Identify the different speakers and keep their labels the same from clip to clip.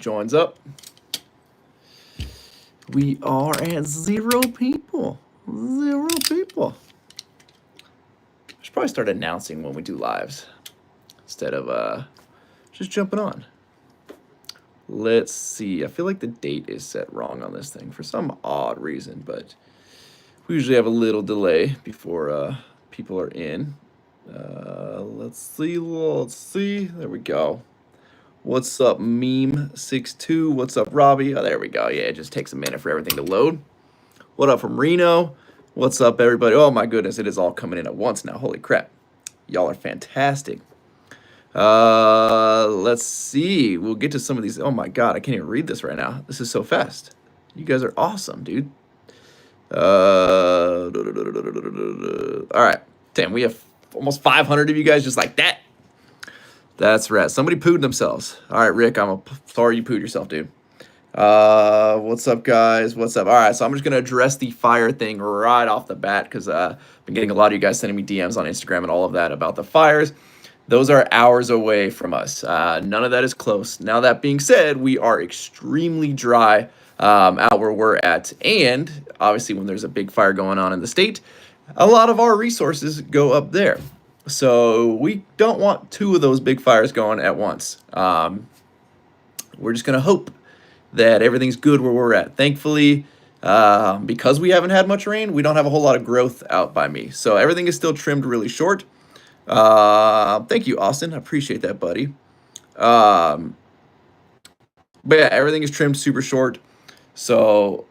Speaker 1: joins up. We are at 0 people. 0 people. I should probably start announcing when we do lives instead of just jumping on. Let's see. I feel like the date is set wrong on this thing for some odd reason, but we usually have a little delay before people are in. Let's see. Let's see. There we go. What's up, Meme62? What's up, Robbie? Oh, there we go. Yeah, it just takes a minute for everything to load. What up from Reno? What's up, everybody? Oh, my goodness. It is all coming in at once now. Holy crap. Y'all are fantastic. Let's see. We'll get to some of these. Oh, my God. I can't even read this right now. This is so fast. You guys are awesome, dude. All right. Damn, we have almost 500 of you guys just like that. That's right. Somebody pooed themselves. All right, Rick, I'm sorry you pooed yourself, dude. What's up, guys? What's up? All right, so I'm just going to address the fire thing right off the bat because I've been getting a lot of you guys sending me DMs on Instagram and all of that about the fires. Those are hours away from us. None of that is close. Now, that being said, we are extremely dry out where we're at. And obviously, when there's a big fire going on in the state, a lot of our resources go up there. So we don't want 2 of those big fires going at once. We're just going to hope that everything's good where we're at. Thankfully, because we haven't had much rain, we don't have a whole lot of growth out by me. So everything is still trimmed really short. Thank you, Austin. I appreciate that, buddy. But yeah, everything is trimmed super short. So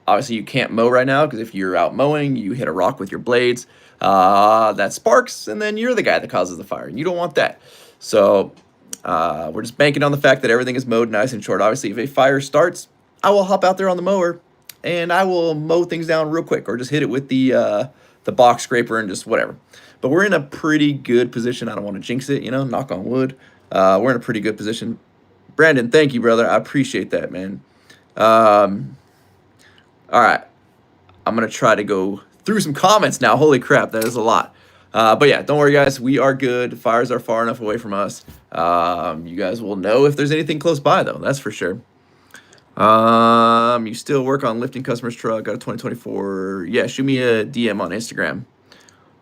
Speaker 1: obviously you can't mow right now because if you're out mowing, you hit a rock with your blades. That sparks, and then you're the guy that causes the fire, and you don't want that. So we're just banking on the fact that everything is mowed nice and short. Obviously, if a fire starts, I will hop out there on the mower, and I will mow things down real quick, or just hit it with the box scraper and just whatever. But we're in a pretty good position. I don't want to jinx it, you know, knock on wood. We're in a pretty good position. Brandon, thank you, brother. I appreciate that, man. All right. I'm going to try to go through some comments now. Holy crap, that is a lot. But yeah, don't worry, guys. We are good. Fires are far enough away from us. You guys will know if there's anything close by, though. That's for sure. You still work on lifting customers' truck. Got a 2024. Yeah, shoot me a DM on Instagram.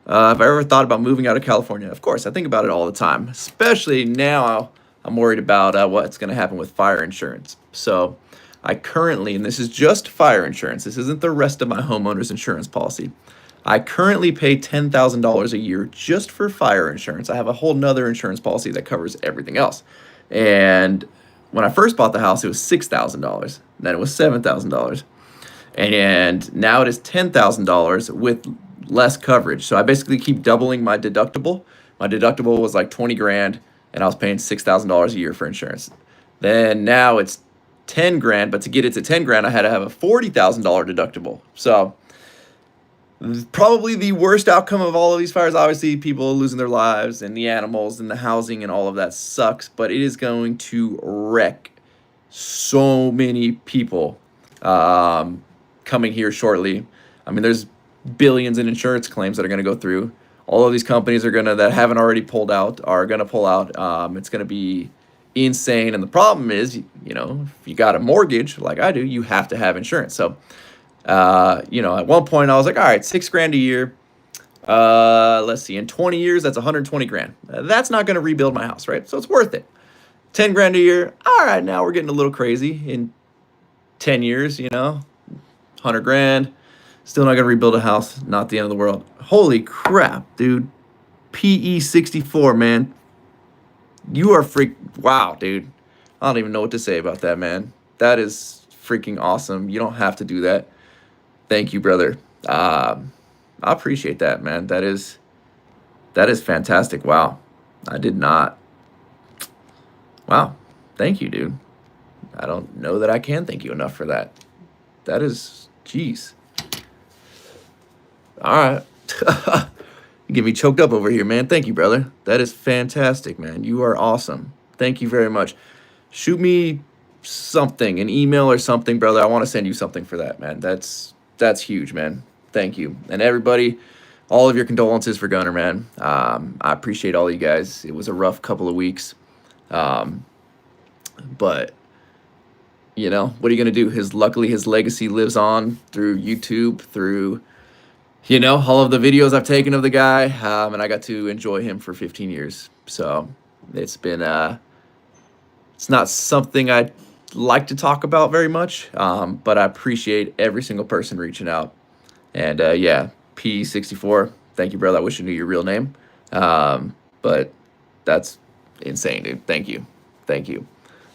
Speaker 1: Have I ever thought about moving out of California? Of course, I think about it all the time. Especially now, I'm worried about what's going to happen with fire insurance. So I currently, and this is just fire insurance, this isn't the rest of my homeowner's insurance policy. I currently pay $10,000 a year just for fire insurance. I have a whole nother insurance policy that covers everything else. And when I first bought the house, it was $6,000. Then it was $7,000. And now it is $10,000 with less coverage. So I basically keep doubling my deductible. My deductible was like 20 grand, and I was paying $6,000 a year for insurance. Then now it's 10 grand, but to get it to 10 grand, I had to have a $40,000 deductible. So probably the worst outcome of all of these fires. Obviously, people losing their lives and the animals and the housing and all of that sucks, but it is going to wreck so many people coming here shortly. I mean, there's billions in insurance claims that are going to go through. All of these companies are that haven't already pulled out are going to pull out. It's going to be insane. And the problem is, you know, if you got a mortgage like I do, you have to have insurance. So, you know, at one point I was like, all right, $6 grand a year. Let's see, in 20 years, that's 120 grand. That's not going to rebuild my house, right? So it's worth it. 10 grand a year. All right, now we're getting a little crazy. In 10 years, you know, 100 grand. Still not going to rebuild a house. Not the end of the world. Holy crap, dude. PE64, man. You are wow, dude. I don't even know what to say about that, man. That is freaking awesome. You don't have to do that. Thank you, brother. I appreciate that, man. That is fantastic. Wow. I did not. Wow. Thank you, dude. I don't know that I can thank you enough for that. That is, jeez. All right. You get me choked up over here, man. Thank you, brother. That is fantastic, man. You are awesome. Thank you very much. Shoot me something, an email or something, brother. I want to send you something for that, man. That's huge, man. Thank you. And everybody, all of your condolences for Gunner, man. I appreciate all you guys. It was a rough couple of weeks. But you know, what are you going to do? Luckily, his legacy lives on through YouTube, through, you know, all of the videos I've taken of the guy, and I got to enjoy him for 15 years. So it's been, it's not something I like to talk about very much, but I appreciate every single person reaching out. And yeah, P64, thank you, brother. I wish I knew your real name, but that's insane, dude. Thank you. Thank you.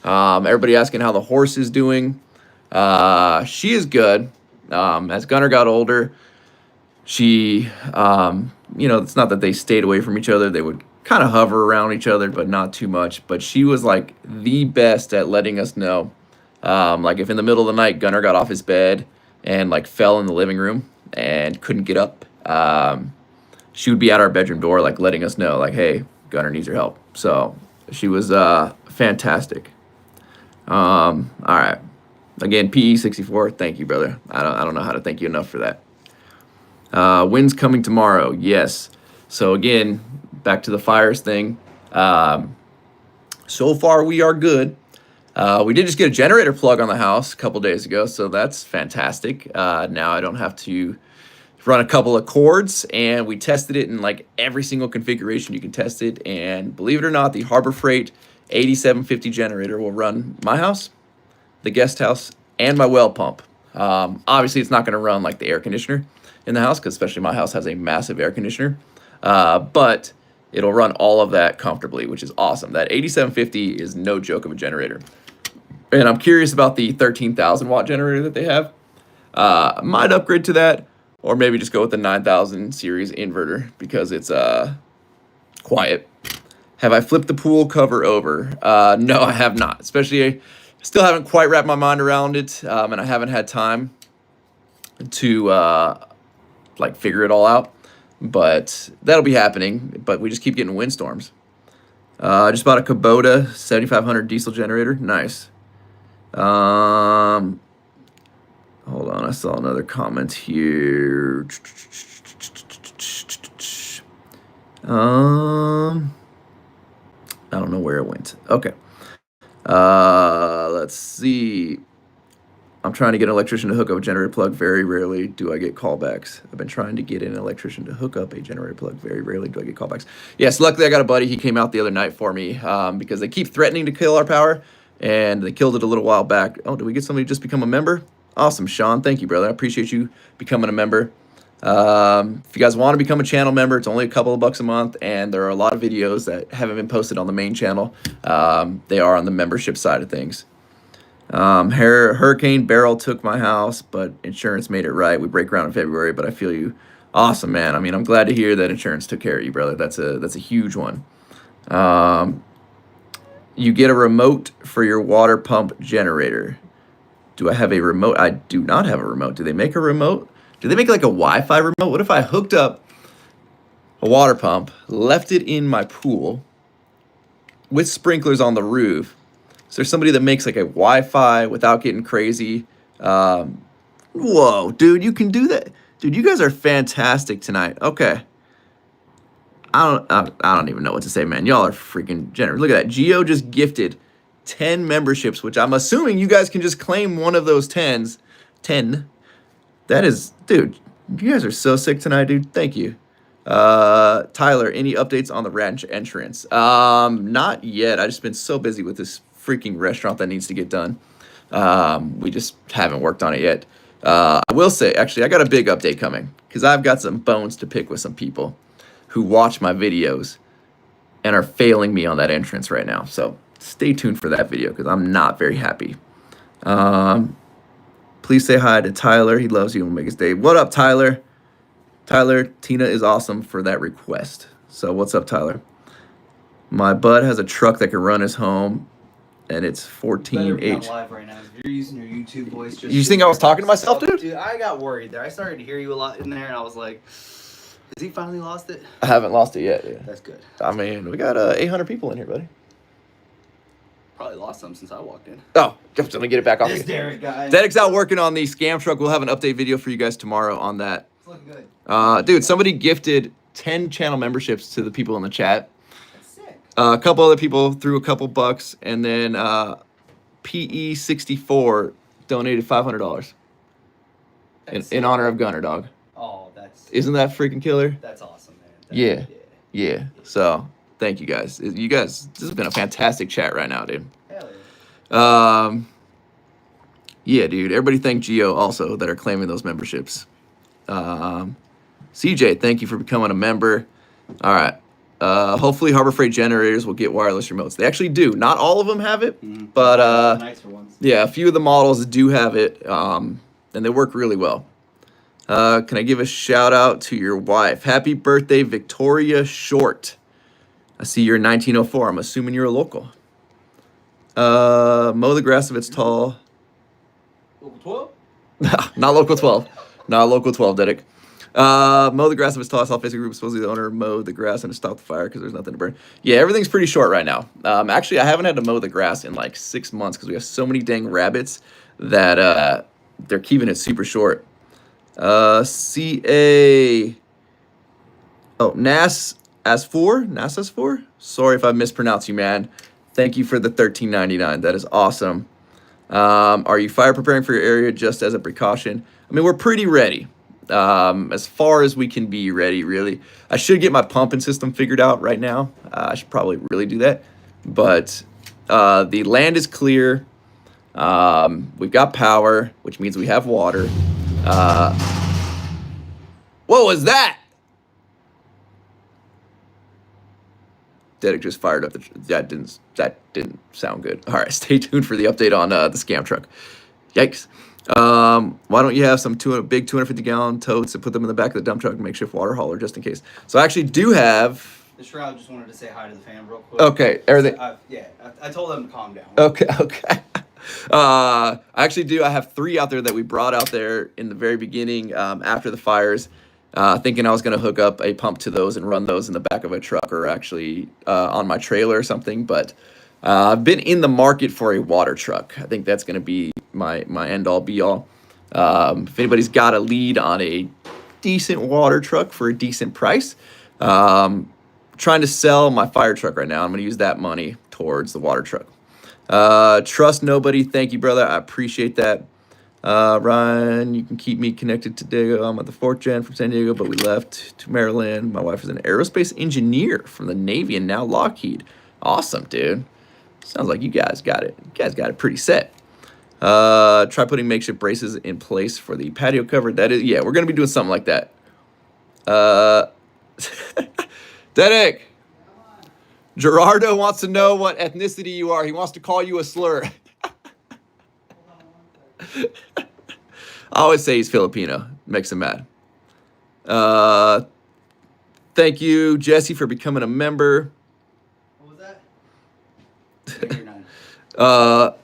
Speaker 1: Everybody asking how the horse is doing. She is good. As Gunner got older, she, you know, it's not that they stayed away from each other. They would kind of hover around each other, but not too much. But she was like the best at letting us know. Like if in the middle of the night, Gunner got off his bed and like fell in the living room and couldn't get up, she would be at our bedroom door, like letting us know, like, hey, Gunner needs your help. So she was fantastic. All right. Again, PE64, thank you, brother. I don't know how to thank you enough for that. Wind's coming tomorrow. Yes. So again, back to the fires thing. So far we are good. We did just get a generator plug on the house a couple days ago, so that's fantastic. Now I don't have to run a couple of cords, and we tested it in like every single configuration you can test it. And believe it or not, the Harbor Freight 8750 generator will run my house, the guest house, and my well pump. Obviously, it's not going to run like the air conditioner in the house, because especially my house has a massive air conditioner. But it'll run all of that comfortably, which is awesome. That 8750 is no joke of a generator. And I'm curious about the 13,000 watt generator that they have. Might upgrade to that, or maybe just go with the 9000 series inverter because it's quiet. Have I flipped the pool cover over? No, I have not. Especially, I still haven't quite wrapped my mind around it, and I haven't had time to like figure it all out. But that'll be happening. But we just keep getting windstorms. I just bought a Kubota 7500 diesel generator. Nice. Hold on, I saw another comment here. I don't know where it went. Okay. Let's see. I'm trying to get an electrician to hook up a generator plug. Very rarely do I get callbacks. I've been trying to get an electrician to hook up a generator plug. Very rarely do I get callbacks. Yes, luckily I got a buddy. He came out the other night for me because they keep threatening to kill our power, and they killed it a little while back. Oh, did we get somebody to just become a member? Awesome, Sean. Thank you, brother. I appreciate you becoming a member. If you guys want to become a channel member, it's only a couple of bucks a month, and there are a lot of videos that haven't been posted on the main channel. They are on the membership side of things. Hurricane Beryl took my house, but insurance made it right. We break ground in February, but I feel you. Awesome, man. I mean, I'm glad to hear that insurance took care of you, brother. That's a huge one. You get a remote for your water pump generator. Do I have a remote? I do not have a remote. Do they make a remote? Do they make like a Wi-Fi remote? What if I hooked up a water pump, left it in my pool with sprinklers on the roof? Is there somebody that makes like a Wi-Fi without getting crazy? Whoa, dude, you can do that. Dude, you guys are fantastic tonight. Okay. I don't even know what to say, man. Y'all are freaking generous. Look at that. Geo just gifted 10 memberships, which I'm assuming you guys can just claim one of those 10s. 10. That is, dude, you guys are so sick tonight, dude. Thank you. Tyler, any updates on the ranch entrance? Not yet. I just been so busy with this freaking restaurant that needs to get done. We just haven't worked on it yet. I will say, actually, I got a big update coming because I've got some bones to pick with some people who watch my videos and are failing me on that entrance right now. So stay tuned for that video because I'm not very happy. Please say hi to Tyler. He loves you and will make his day. What up, Tyler? Tyler, Tina is awesome for that request. So what's up, Tyler? My bud has a truck that can run his home, and it's 14H.
Speaker 2: Live right now. If you're using your YouTube voice, just
Speaker 1: you think I was talking to myself, dude?
Speaker 2: Dude, I got worried there. I started to hear you a lot in there, and I was like, has he finally lost it?
Speaker 1: I haven't lost it yet. Yeah.
Speaker 2: That's good.
Speaker 1: I mean, we got 800 people in here, buddy.
Speaker 2: Probably lost some since I walked in.
Speaker 1: Oh, just let me get it back off.
Speaker 2: This Dedic guy.
Speaker 1: Dedic's out working on the scam truck. We'll have an update video for you guys tomorrow on that.
Speaker 2: It's looking good.
Speaker 1: Dude, somebody gifted 10 channel memberships to the people in the chat.
Speaker 2: That's sick.
Speaker 1: A couple other people threw a couple bucks, and then PE64 donated $500 in honor of Gunner, dog.
Speaker 2: Oh, that's...
Speaker 1: Isn't that freaking killer?
Speaker 2: That's awesome, man.
Speaker 1: Yeah. Yeah. So, thank you guys. You guys, this has been a fantastic chat right now, dude.
Speaker 2: Hell yeah.
Speaker 1: Yeah, dude. Everybody thank Geo also that are claiming those memberships. CJ, thank you for becoming a member. All right. Hopefully Harbor Freight generators will get wireless remotes. They actually do. Not all of them have it, but
Speaker 2: nicer ones.
Speaker 1: yeah, a few of the models do have it, and they work really well. Can I give a shout out to your wife? Happy birthday, Victoria Short. I see you're in 1904. I'm assuming you're a local. Mow the grass if it's tall.
Speaker 2: Local 12?
Speaker 1: Not local 12. Not local 12, Dedic. Mow the grass if it's tall. I saw Facebook group. Supposedly the owner mowed the grass and to stop the fire because there's nothing to burn. Yeah, everything's pretty short right now. Actually, I haven't had to mow the grass in like 6 months because we have so many dang rabbits that they're keeping it super short. CA. Oh, NAS as4. Sorry if I mispronounced you, man. Thank you for the $13.99. That is awesome. Are you fire preparing for your area just as a precaution? I mean, we're pretty ready. As far as we can be ready, really. I should get my pumping system figured out right now. I should probably really do that. But the land is clear. We've got power, which means we have water. What was that? Dedic just fired up that didn't sound good. All right, stay tuned for the update on the scam truck. Yikes. Why don't you have some big 250-gallon totes and put them in the back of the dump truck and makeshift water hauler just in case? So I actually do have.
Speaker 2: The Shroud just wanted to say hi to the fam real quick.
Speaker 1: Okay, everything.
Speaker 2: I told them to calm down.
Speaker 1: Okay. I actually do. I have 3 out there that we brought out there in the very beginning after the fires, thinking I was going to hook up a pump to those and run those in the back of a truck or actually on my trailer or something. But I've been in the market for a water truck. I think that's going to be my end-all, be-all. If anybody's got a lead on a decent water truck for a decent price, trying to sell my fire truck right now. I'm going to use that money towards the water truck. Trust nobody. Thank you, brother. I appreciate that. Ryan, you can keep me connected to Diego. I'm at the 4th gen from San Diego, but we left to Maryland. My wife is an aerospace engineer from the Navy and now Lockheed. Awesome, dude. Sounds like you guys got it. You guys got it pretty set. Try putting makeshift braces in place for the patio cover. That is, yeah, we're going to be doing something like that. Dedic. Gerardo wants to know what ethnicity you are. He wants to call you a slur. I always say he's Filipino. Makes him mad. Thank you, Jesse, for becoming a member.
Speaker 2: What was that?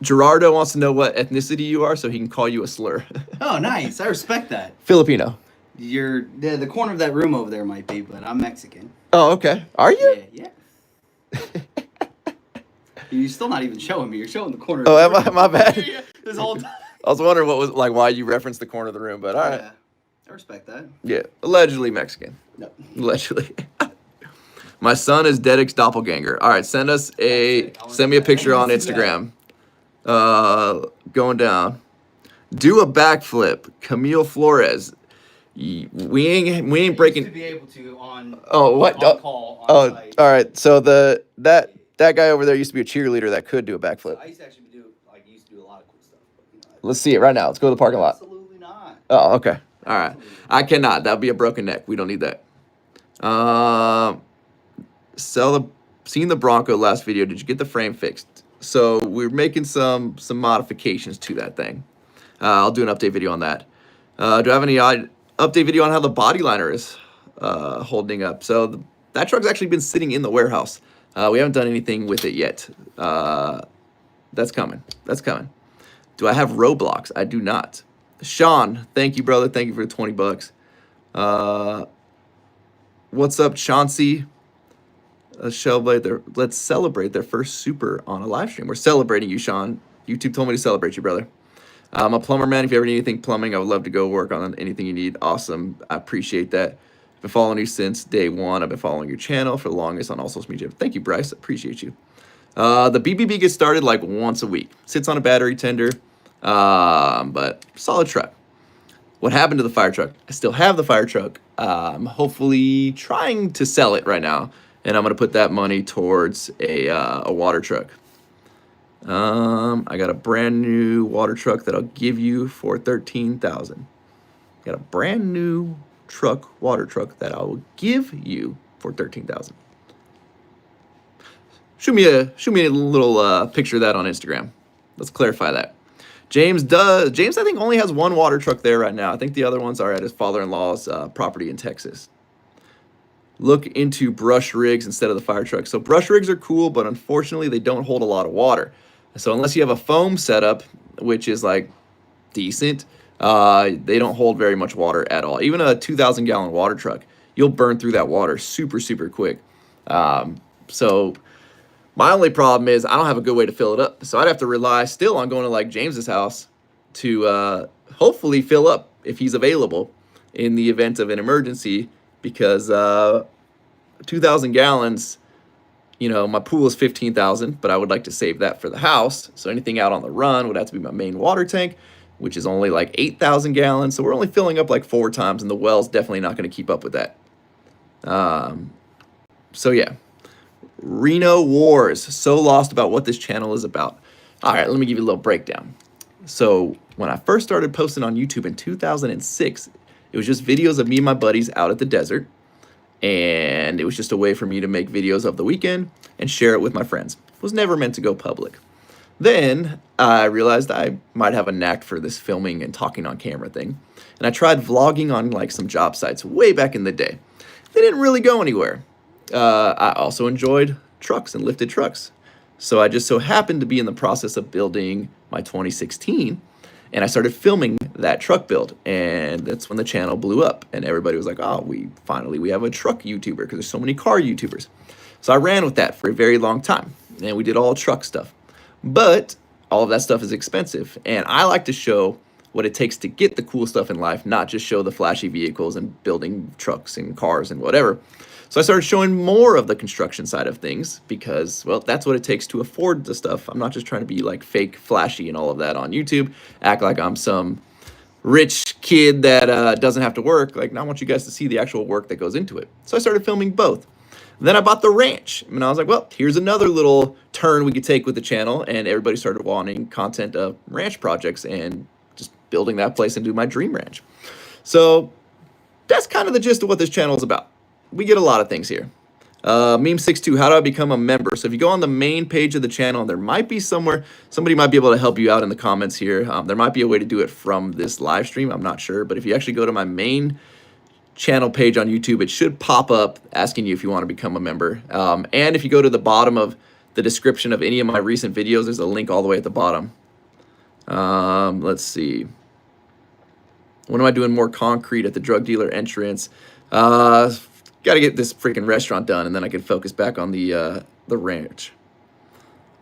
Speaker 1: Gerardo wants to know what ethnicity you are so he can call you a slur.
Speaker 2: Oh, nice. I respect that.
Speaker 1: Filipino.
Speaker 2: The corner of that room over there might be, but I'm Mexican.
Speaker 1: Oh, okay. Are you?
Speaker 2: Yeah. You're still not even showing me. You're showing the corner.
Speaker 1: Oh, my bad.
Speaker 2: This whole time.
Speaker 1: I was wondering what was like why you referenced the corner of the room, but all right.
Speaker 2: Yeah, I respect that.
Speaker 1: Yeah, allegedly Mexican.
Speaker 2: No.
Speaker 1: Allegedly. My son is Dedic's doppelganger. All right, send me a picture on Instagram. Going down. Do a backflip. Camille Flores. We ain't breaking.
Speaker 2: To be able to on.
Speaker 1: Oh, what?
Speaker 2: On call. On site.
Speaker 1: All right. So that guy over there used to be a cheerleader that could do a backflip.
Speaker 2: I used to actually do a lot of cool stuff. But,
Speaker 1: Let's see it right now. Let's go to the parking lot.
Speaker 2: Absolutely not.
Speaker 1: Oh, okay. All right. I cannot. That'd be a broken neck. We don't need that. Seen the Bronco last video. Did you get the frame fixed? So we're making some modifications to that thing. I'll do an update video on that. Do I have any update video on how the body liner is holding up? So that truck's actually been sitting in the warehouse. We haven't done anything with it yet. That's coming. That's coming. Do I have Roblox? I do not. Sean, thank you, brother. Thank you for the $20. What's up, Chauncey? Let's celebrate their first super on a live stream. We're celebrating you, Sean. YouTube told me to celebrate you, brother. I'm a plumber, man. If you ever need anything plumbing, I would love to go work on anything you need. Awesome. I appreciate that. I've been following you since day one. I've been following your channel for the longest on all social media. Thank you, Bryce. I appreciate you. The BBB gets started like once a week. Sits on a battery tender, but solid truck. What happened to the fire truck? I still have the fire truck. I'm hopefully trying to sell it right now, and I'm gonna put that money towards a water truck. I got a brand new water truck that I'll give you for $13,000. Got a brand new water truck that I will give you for $13,000. Shoot me a little picture of that on Instagram. Let's clarify that. James, I think, only has one water truck there right now. I think the other ones are at his father-in-law's property in Texas. Look into brush rigs instead of the fire truck. So brush rigs are cool, but unfortunately they don't hold a lot of water. So unless you have a foam setup, which is like decent, they don't hold very much water at all. Even a 2,000-gallon water truck, you'll burn through that water super, super quick. So my only problem is I don't have a good way to fill it up. So I'd have to rely still on going to like James's house to hopefully fill up if he's available in the event of an emergency, because 2,000 gallons, you know, my pool is 15,000, but I would like to save that for the house. So anything out on the run would have to be my main water tank, which is only like 8,000 gallons. So we're only filling up like 4 times, and the well's definitely not going to keep up with that. So yeah. Reno Wars. So lost about what this channel is about. All right, let me give you a little breakdown. So when I first started posting on YouTube in 2006, it was just videos of me and my buddies out at the desert. And it was just a way for me to make videos of the weekend and share it with my friends. It was never meant to go public. Then I realized I might have a knack for this filming and talking on camera thing. And I tried vlogging on like some job sites way back in the day. They didn't really go anywhere. I also enjoyed trucks and lifted trucks. So I just so happened to be in the process of building my 2016, and I started filming that truck build, and that's when the channel blew up, and everybody was like, oh, we have a truck YouTuber, because there's so many car YouTubers. So I ran with that for a very long time, and we did all truck stuff. But all of that stuff is expensive, and I like to show what it takes to get the cool stuff in life, not just show the flashy vehicles and building trucks and cars and whatever. So I started showing more of the construction side of things because, well, that's what it takes to afford the stuff. I'm not just trying to be like fake flashy and all of that on YouTube, act like I'm some rich kid that doesn't have to work. Like, I want you guys to see the actual work that goes into it. So I started filming both. Then I bought the ranch, and I was like, well, here's another little turn we could take with the channel, and everybody started wanting content of ranch projects and just building that place into my dream ranch. So that's kind of the gist of what this channel is about. We get a lot of things here. Meme62, how do I become a member? So if you go on the main page of the channel, there might be somewhere, somebody might be able to help you out in the comments here. There might be a way to do it from this live stream, I'm not sure. But if you actually go to my main channel page on YouTube, it should pop up asking you if you want to become a member. And if you go to the bottom of the description of any of my recent videos, there's a link all the way at the bottom. Let's see. When am I doing more concrete at the drug dealer entrance? Got to get this freaking restaurant done, and then I can focus back on the ranch.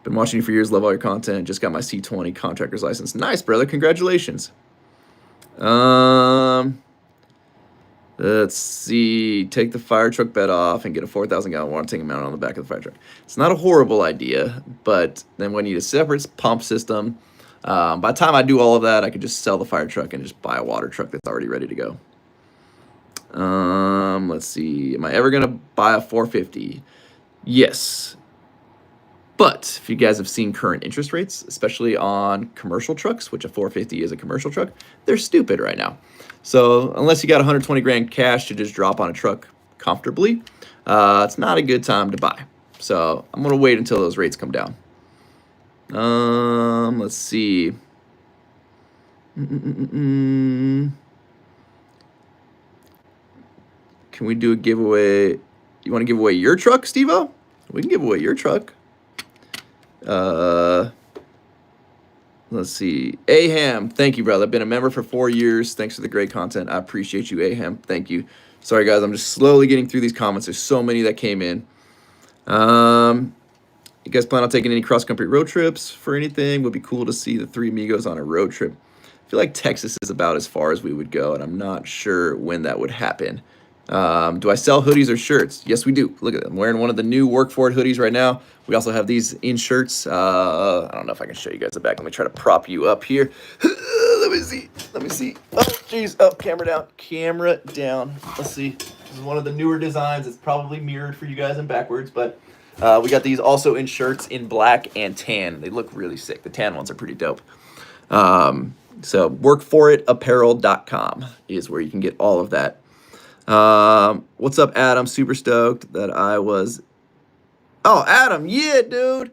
Speaker 1: Been watching you for years, love all your content. Just got my C20 contractor's license. Nice, brother. Congratulations. Let's see. Take the fire truck bed off and get a 4,000-gallon water tank mounted on the back of the fire truck. It's not a horrible idea, but then we need a separate pump system. By the time I do all of that, I could just sell the fire truck and just buy a water truck that's already ready to go. Let's see. Am I ever gonna buy a 450? Yes. But if you guys have seen current interest rates, especially on commercial trucks, which a 450 is a commercial truck, they're stupid right now. So unless you got 120 grand cash to just drop on a truck comfortably, it's not a good time to buy. So I'm gonna wait until those rates come down. Let's see. Can we do a giveaway? You want to give away your truck, Steve-O? We can give away your truck. Let's see. Aham, thank you, brother. Been a member for 4 years. Thanks for the great content. I appreciate you, Aham. Thank you. Sorry, guys. I'm just slowly getting through these comments. There's so many that came in. You guys plan on taking any cross-country road trips for anything? Would be cool to see the three amigos on a road trip. I feel like Texas is about as far as we would go, and I'm not sure when that would happen. Do I sell hoodies or shirts? Yes, we do. Look at it. I'm wearing one of the new Work For It hoodies right now. We also have these in shirts. I don't know if I can show you guys the back. Let me try to prop you up here. Let me see. Let me see. Oh, jeez. Oh, camera down. Camera down. Let's see. This is one of the newer designs. It's probably mirrored for you guys and backwards, but we got these also in shirts in black and tan. They look really sick. The tan ones are pretty dope. So workforitapparel.com is where you can get all of that. What's up, Adam? Super stoked that I was. Oh, Adam, yeah, dude.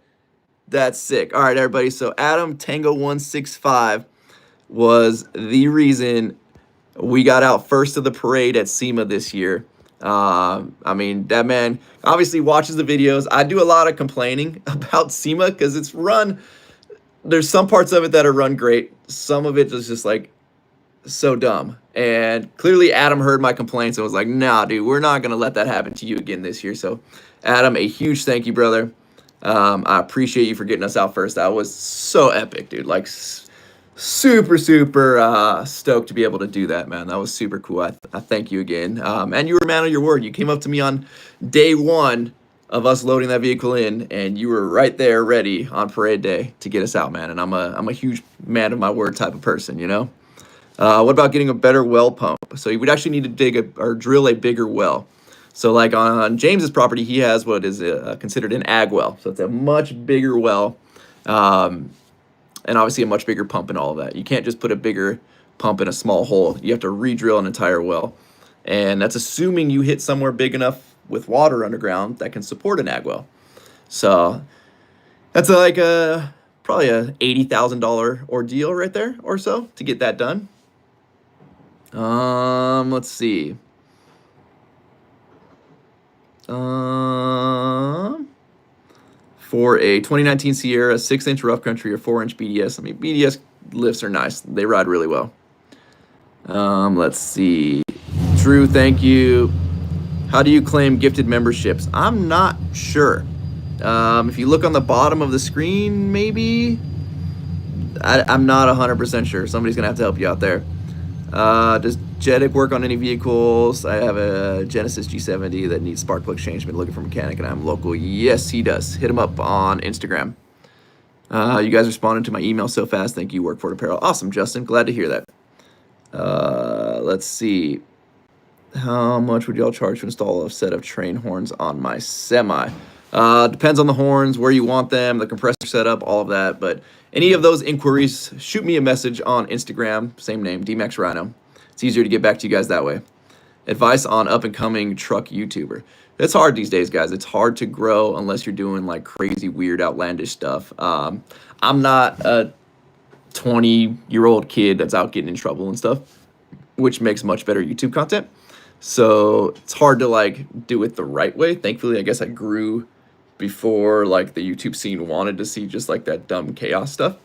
Speaker 1: That's sick. All right, everybody. So Adam Tango 165 was the reason we got out first of the parade at SEMA this year. I mean, that man obviously watches the videos. I do a lot of complaining about SEMA because it's run. There's some parts of it that are run great. Some of it is just like so dumb. And clearly Adam heard my complaints and was like, nah, dude, we're not going to let that happen to you again this year. So Adam, a huge thank you, brother. I appreciate you for getting us out first. That was so epic, dude. Like super stoked to be able to do that, man. That was super cool. I thank you again. And you were a man of your word. You came up to me on day one of us loading that vehicle in, and you were right there ready on parade day to get us out, man. And I'm a huge man of my word type of person, you know. What about getting a better well pump? So you would actually need to dig or drill a bigger well. So like on James's property, he has what is considered an ag well. So it's a much bigger well, and obviously a much bigger pump and all of that. You can't just put a bigger pump in a small hole. You have to re-drill an entire well. And that's assuming you hit somewhere big enough with water underground that can support an ag well. So that's like probably a $80,000 ordeal right there or so to get that done. Let's see. For a 2019 Sierra, 6-inch rough country or 4-inch BDS. I mean, BDS lifts are nice. They ride really well. Let's see. Drew, thank you. How do you claim gifted memberships? I'm not sure. If you look on the bottom of the screen, maybe. I'm not 100% sure. Somebody's going to have to help you out there. Does Dedic work on any vehicles? I have a Genesis G70 that needs spark plug change. Been looking for a mechanic, and I'm local. Yes, he does. Hit him up on Instagram. You guys responded to my email so fast. Thank you, Work For It Apparel. Awesome, Justin. Glad to hear that. Let's see. How much would y'all charge to install a set of train horns on my semi? Depends on the horns, where you want them, the compressor setup, all of that. But any of those inquiries, shoot me a message on Instagram, same name, Dmaxryno. It's easier to get back to you guys that way. Advice on up-and-coming truck YouTuber. It's hard these days, guys. It's hard to grow unless you're doing like crazy, weird, outlandish stuff. I'm not a 20-year-old kid that's out getting in trouble and stuff, which makes much better YouTube content. So it's hard to like do it the right way. Thankfully, I guess I grew before like the YouTube scene wanted to see just like that dumb chaos stuff.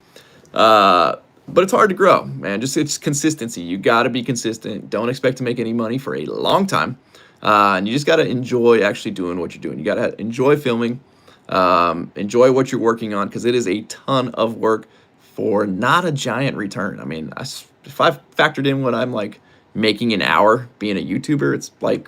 Speaker 1: But it's hard to grow, man. It's consistency. You got to be consistent. Don't expect to make any money for a long time. And you just got to enjoy actually doing what you're doing. You got to enjoy filming, enjoy what you're working on, because it is a ton of work for not a giant return. I mean, if I factored in what I'm like making an hour being a YouTuber, it's probably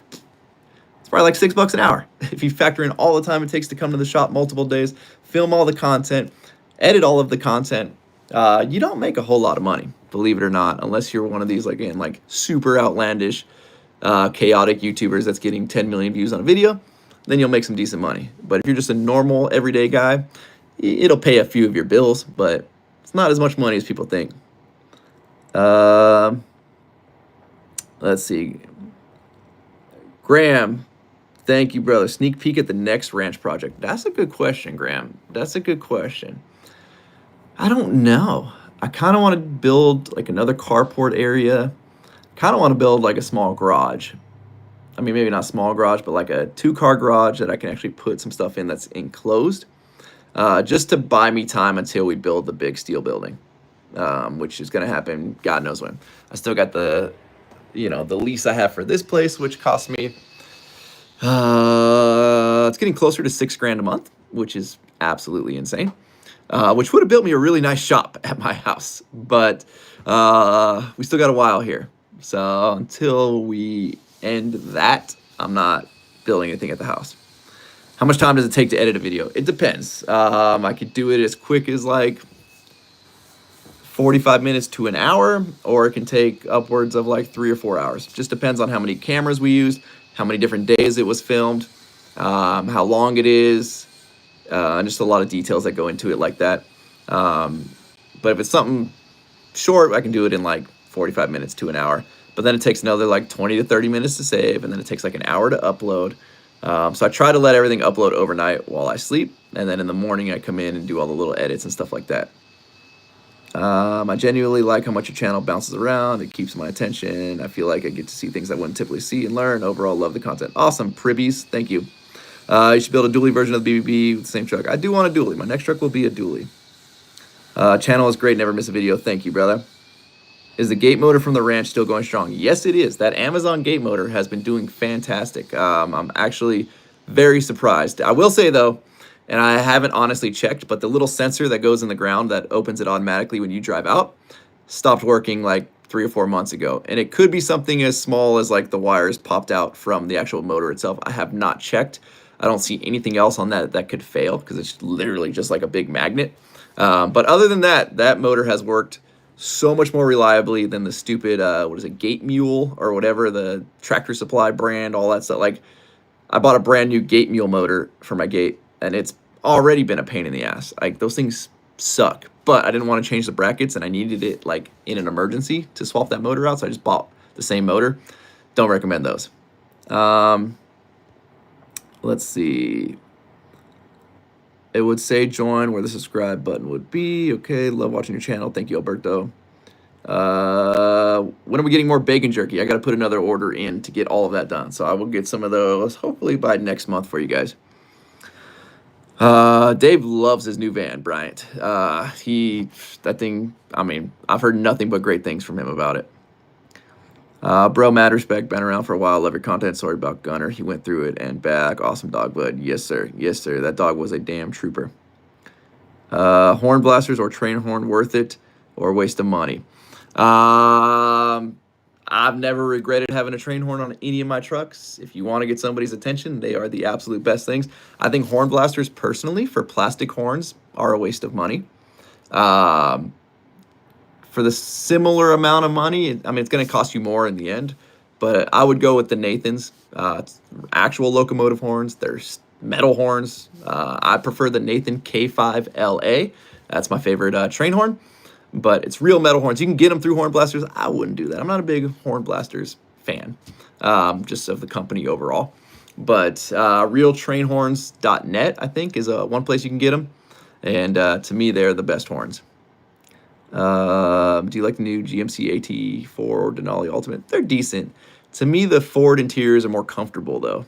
Speaker 1: like $6 an hour. If you factor in all the time it takes to come to the shop multiple days, film all the content, edit all of the content, you don't make a whole lot of money, believe it or not, unless you're one of these like super outlandish, chaotic YouTubers that's getting 10 million views on a video. Then you'll make some decent money. But if you're just a normal everyday guy, it'll pay a few of your bills, but it's not as much money as people think. Let's see. Graham, thank you, brother. Sneak peek at the next ranch project. That's a good question, Graham. That's a good question. I don't know. I kind of want to build like another carport area. Kind of want to build like a small garage. I mean, maybe not small garage, but like a 2-car garage that I can actually put some stuff in that's enclosed. Just to buy me time until we build the big steel building, which is going to happen God knows when. I still got the lease I have for this place, which cost me, it's getting closer to $6,000 a month, which is absolutely insane. Which would have built me a really nice shop at my house, but we still got a while here. So until we and that, I'm not building anything at the house. How much time does it take to edit a video? It depends. I could do it as quick as like 45 minutes to an hour, or it can take upwards of like 3 or 4 hours. Just depends on how many cameras we used, how many different days it was filmed, how long it is, and just a lot of details that go into it like that. But if it's something short, I can do it in like 45 minutes to an hour. But then it takes another like 20 to 30 minutes to save, and then it takes like an hour to upload. So I try to let everything upload overnight while I sleep, and then in the morning I come in and do all the little edits and stuff like that. I genuinely like how much your channel bounces around. It keeps my attention. I feel like I get to see things I wouldn't typically see and learn. Overall, love the content. Awesome, Pribbies. Thank you. You should build a dually version of the BBB with the same truck. I do want a dually. My next truck will be a dually. Channel is great. Never miss a video. Thank you, brother. Is the gate motor from the ranch still going strong? Yes, it is. That Amazon gate motor has been doing fantastic. I'm actually very surprised. I will say, though, and I haven't honestly checked, but the little sensor that goes in the ground that opens it automatically when you drive out stopped working like 3 or 4 months ago. And it could be something as small as like the wires popped out from the actual motor itself. I have not checked. I don't see anything else on that that could fail because it's literally just like a big magnet. But other than that, that motor has worked so much more reliably than the stupid, what is it, Gate Mule or whatever, the Tractor Supply brand, all that stuff. Like, I bought a brand new Gate Mule motor for my gate, and it's already been a pain in the ass. Like, those things suck. But I didn't want to change the brackets, and I needed it, like, in an emergency to swap that motor out, so I just bought the same motor. Don't recommend those. Let's see. It would say join where the subscribe button would be. Okay, love watching your channel. Thank you, Alberto. When are we getting more bacon jerky? I got to put another order in to get all of that done. So I will get some of those hopefully by next month for you guys. Dave loves his new van, Bryant. That thing, I mean, I've heard nothing but great things from him about it. Bro, mad respect, been around for a while, love your content, sorry about Gunner, he went through it and back, awesome dog, bud, yes sir, that dog was a damn trooper. Horn blasters or train horn worth it, or waste of money? I've never regretted having a train horn on any of my trucks. If you want to get somebody's attention, they are the absolute best things. I think horn blasters, personally, for plastic horns, are a waste of money. For the similar amount of money, I mean, it's going to cost you more in the end, but I would go with the Nathans. Actual locomotive horns. There's metal horns. I prefer the Nathan K5LA. That's my favorite train horn, but it's real metal horns. You can get them through Horn Blasters. I wouldn't do that. I'm not a big Horn Blasters fan, just of the company overall. But realtrainhorns.net, I think, is one place you can get them, and to me, they're the best horns. Do you like the new GMC AT4 or Denali Ultimate? They're decent. To me, the Ford interiors are more comfortable, though.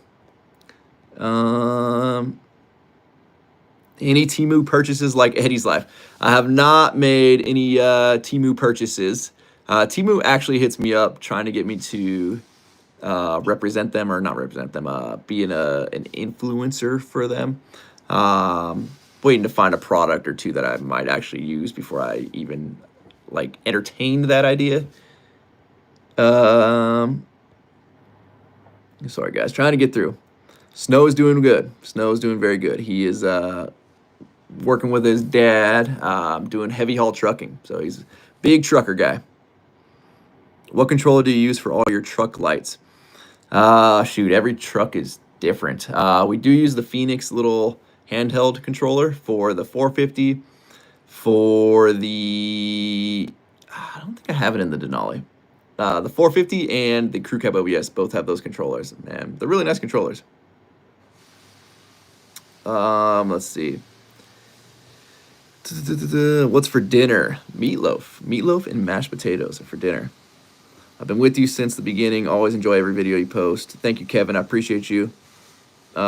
Speaker 1: Any Temu purchases like Eddie's Life? I have not made any Temu purchases. Temu actually hits me up trying to get me to represent them, or not represent them, be an influencer for them. Waiting to find a product or two that I might actually use before I even like entertained that idea. Sorry guys, trying to get through. Snow is doing good. Snow is doing very good. He is working with his dad, doing heavy haul trucking. So he's a big trucker guy. What controller do you use for all your truck lights? Shoot, every truck is different. We do use the Phoenix little handheld controller for the 450. For the, I don't think I have it in the Denali. The 450 and the Crew Cab OBS both have those controllers, and they're really nice controllers. Let's see. What's for dinner? Meatloaf and mashed potatoes for dinner. I've been with you since the beginning. Always enjoy every video you post. Thank you, Kevin. I appreciate you. Do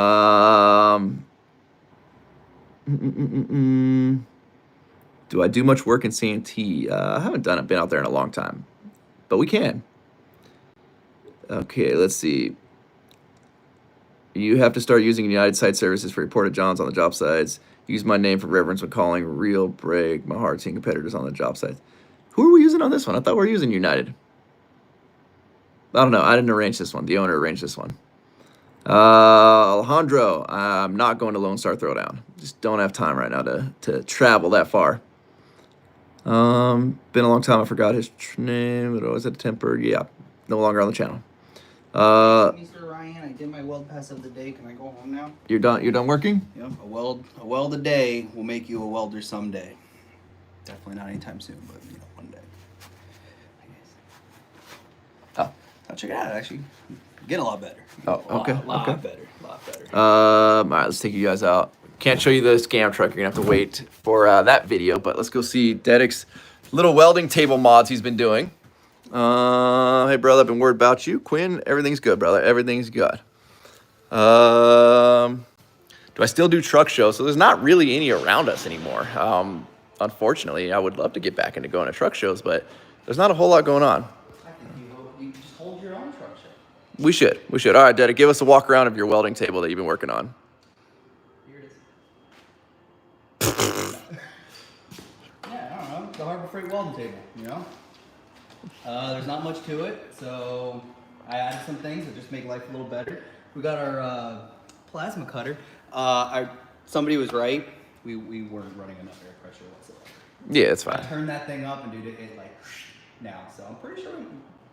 Speaker 1: I do much work in Santee? I haven't been out there in a long time, but we can. Okay, let's see. You have to start using United Site Services for reported Johns on the job sites. Use my name for reverence when calling. Real break my heart seeing competitors on the job sites. Who are we using on this one? I thought we were using United. I don't know. I didn't arrange this one. The owner arranged this one. Alejandro, I'm not going to Lone Star Throwdown. Just don't have time right now to travel that far. Been a long time. I forgot his name. But was it Temper? Yeah, no longer on the channel.
Speaker 2: Mr. Ryan, I did my weld pass of the day. Can I go home now?
Speaker 1: You're done. You're done working?
Speaker 2: Yep. A weld a day will make you a welder someday. Definitely not anytime soon, but you know, one day.
Speaker 1: Oh.
Speaker 2: I'll check it out. Actually, get a lot better.
Speaker 1: Oh, okay.
Speaker 2: A lot
Speaker 1: Okay.
Speaker 2: better. A lot better.
Speaker 1: All right, let's take you guys out. Can't show you the scam truck. You're gonna have to wait for that video. But let's go see Dedic's little welding table mods he's been doing. Hey, brother, I've been worried about you. Quinn, everything's good, brother. Everything's good. Do I still do truck shows? So there's not really any around us anymore. Unfortunately, I would love to get back into going to truck shows, but there's not a whole lot going on.
Speaker 2: I think you just hold your own truck show.
Speaker 1: We should. All right, Dedic, give us a walk around of your welding table that you've been working on.
Speaker 2: Here it is. Yeah, I don't know. The Harbor Freight welding table, you know? There's not much to it, so I added some things that just make life a little better. We got our plasma cutter. Somebody was right. We weren't running enough air pressure whatsoever.
Speaker 1: Yeah, it's fine.
Speaker 2: I turned that thing up and dude, it like now. So I'm pretty sure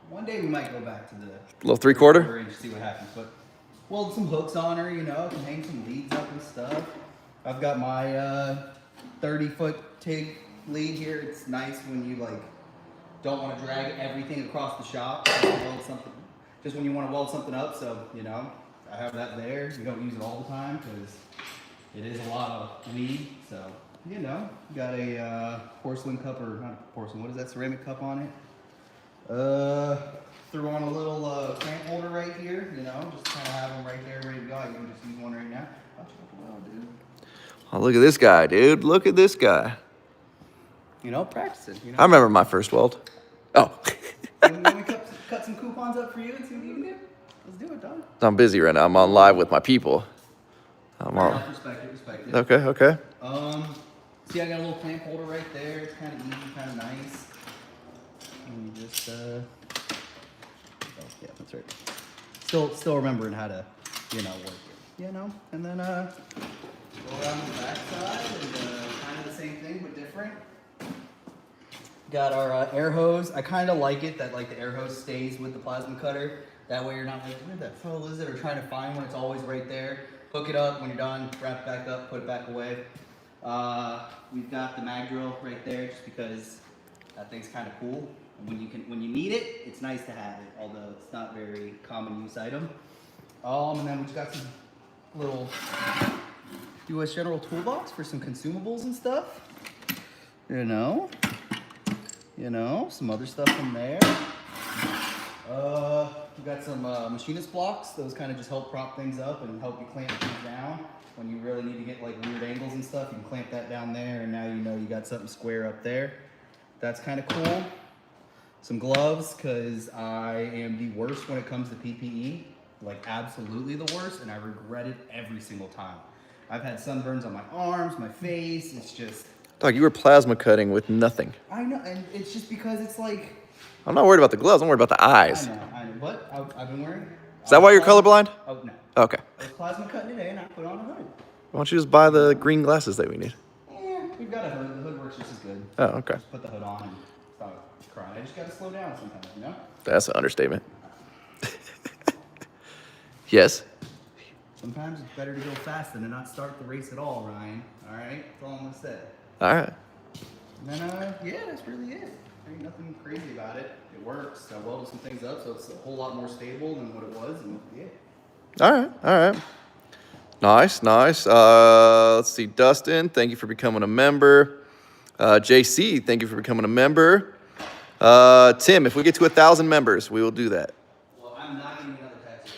Speaker 2: one day we might go back to the
Speaker 1: Little 3/4
Speaker 2: and see what happens. But weld some hooks on her, you know, can hang some leads up and stuff. I've got my 30-foot TIG lead here. It's nice when you like don't want to drag everything across the shop. Just when you want to weld something up. So you know, I have that there. We don't use it all the time because it is a lot of lead. So you know, got a porcelain cup, or not porcelain, what is that, ceramic cup on it. Threw on a little clamp holder right here, you know, just kind of have them right there ready to go. I can just use one right now. Watch it well, dude.
Speaker 1: Oh, look at this guy, dude. Look at this guy.
Speaker 2: You know, practicing, you know.
Speaker 1: I remember my first weld. Oh.
Speaker 2: Let me cut some coupons up for you and see what you can do. Let's do it, dog.
Speaker 1: I'm busy right now. I'm on live with my people. I'm on.
Speaker 2: Respect it.
Speaker 1: Okay.
Speaker 2: See, I got a little clamp holder right there. It's kind of easy, kind of nice. And you just, oh, yeah, that's right. Still remembering how to, you know, work it, you know? And then, go around the back side and kind of the same thing, but different. Got our air hose. I kind of like it that, like, the air hose stays with the plasma cutter. That way you're not like, where the hell is it? Or trying to find one. It's always right there. Hook it up. When you're done, wrap it back up, put it back away. We've got the mag drill right there just because that thing's kind of cool. And when you need it, it's nice to have it, although it's not very common use item. And then we've got some little US General toolbox for some consumables and stuff. You know, some other stuff in there. We've got some machinist blocks. Those kind of just help prop things up and help you clamp things down. When you really need to get like weird angles and stuff, you can clamp that down there, and now you know you got something square up there. That's kind of cool. Some gloves, because I am the worst when it comes to PPE. Like absolutely the worst, and I regret it every single time. I've had sunburns on my arms, my face. It's just...
Speaker 1: Dog, you were plasma cutting with nothing.
Speaker 2: I know, and it's just because it's like...
Speaker 1: I'm not worried about the gloves. I'm worried about the eyes.
Speaker 2: I know. What? I've been wearing...
Speaker 1: Is that why you're colorblind?
Speaker 2: Oh, no.
Speaker 1: Okay.
Speaker 2: I was plasma cutting today, and I put on a hood.
Speaker 1: Why don't you just buy the green glasses that we need?
Speaker 2: Yeah, we've got a hood. The hood works just as good.
Speaker 1: Oh, okay.
Speaker 2: Just put the hood on and stop crying. I just gotta slow down sometimes, you know?
Speaker 1: That's an understatement. Yes.
Speaker 2: Sometimes it's better to go fast than to not start the race at all, Ryan. All right? That's all I'm gonna say.
Speaker 1: All right.
Speaker 2: And then, yeah, that's really it. There ain't nothing crazy about it. It works. I welded some things up, so it's a whole lot more stable than what it was, and yeah.
Speaker 1: All right. Nice. Let's see. Dustin, thank you for becoming a member. JC, thank you for becoming a member. Tim, if we get to 1,000 members, we will do that.
Speaker 2: Well, I'm not getting another tattoo.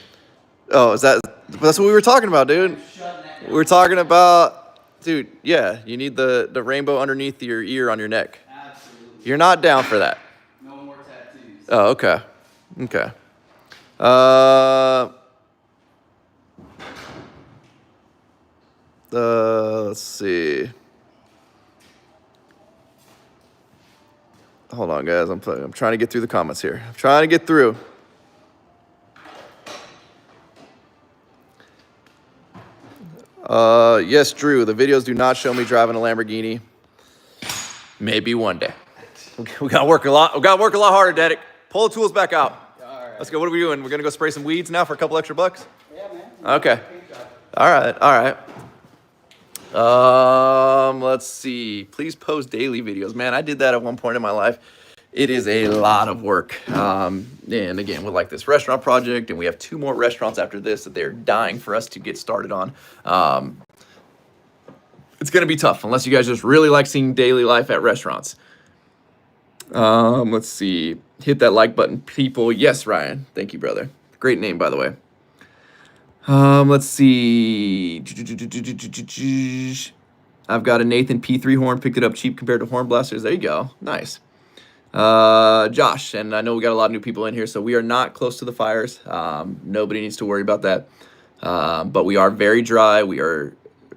Speaker 1: Oh, that's what we were talking about, dude. We were talking about, dude, yeah, you need the rainbow underneath your ear on your neck.
Speaker 2: Absolutely.
Speaker 1: You're not down for that.
Speaker 2: No more tattoos.
Speaker 1: Oh, okay. Let's see. Hold on, guys. I'm trying to get through the comments here. I'm trying to get through. Yes, Drew. The videos do not show me driving a Lamborghini. Maybe one day. We gotta work a lot. We gotta work a lot harder, Dedic. Pull the tools back out.
Speaker 2: All right.
Speaker 1: Let's go. What are we doing? We're gonna go spray some weeds now for a couple extra bucks.
Speaker 2: Yeah, man.
Speaker 1: Okay. All right. All right. Let's see. Please post daily videos. Man, I did that at one point in my life. It is a lot of work. And again, with like this restaurant project, and we have 2 more restaurants after this that they're dying for us to get started on. It's going to be tough unless you guys just really like seeing daily life at restaurants. Let's see. Hit that like button, people. Yes, Ryan. Thank you, brother. Great name, by the way. Let's see. I've got a Nathan P3 horn. Picked it up cheap compared to horn blasters. There you go. Nice. Josh, and I know we got a lot of new people in here, so we are not close to the fires. Nobody needs to worry about that. But we are very dry. We are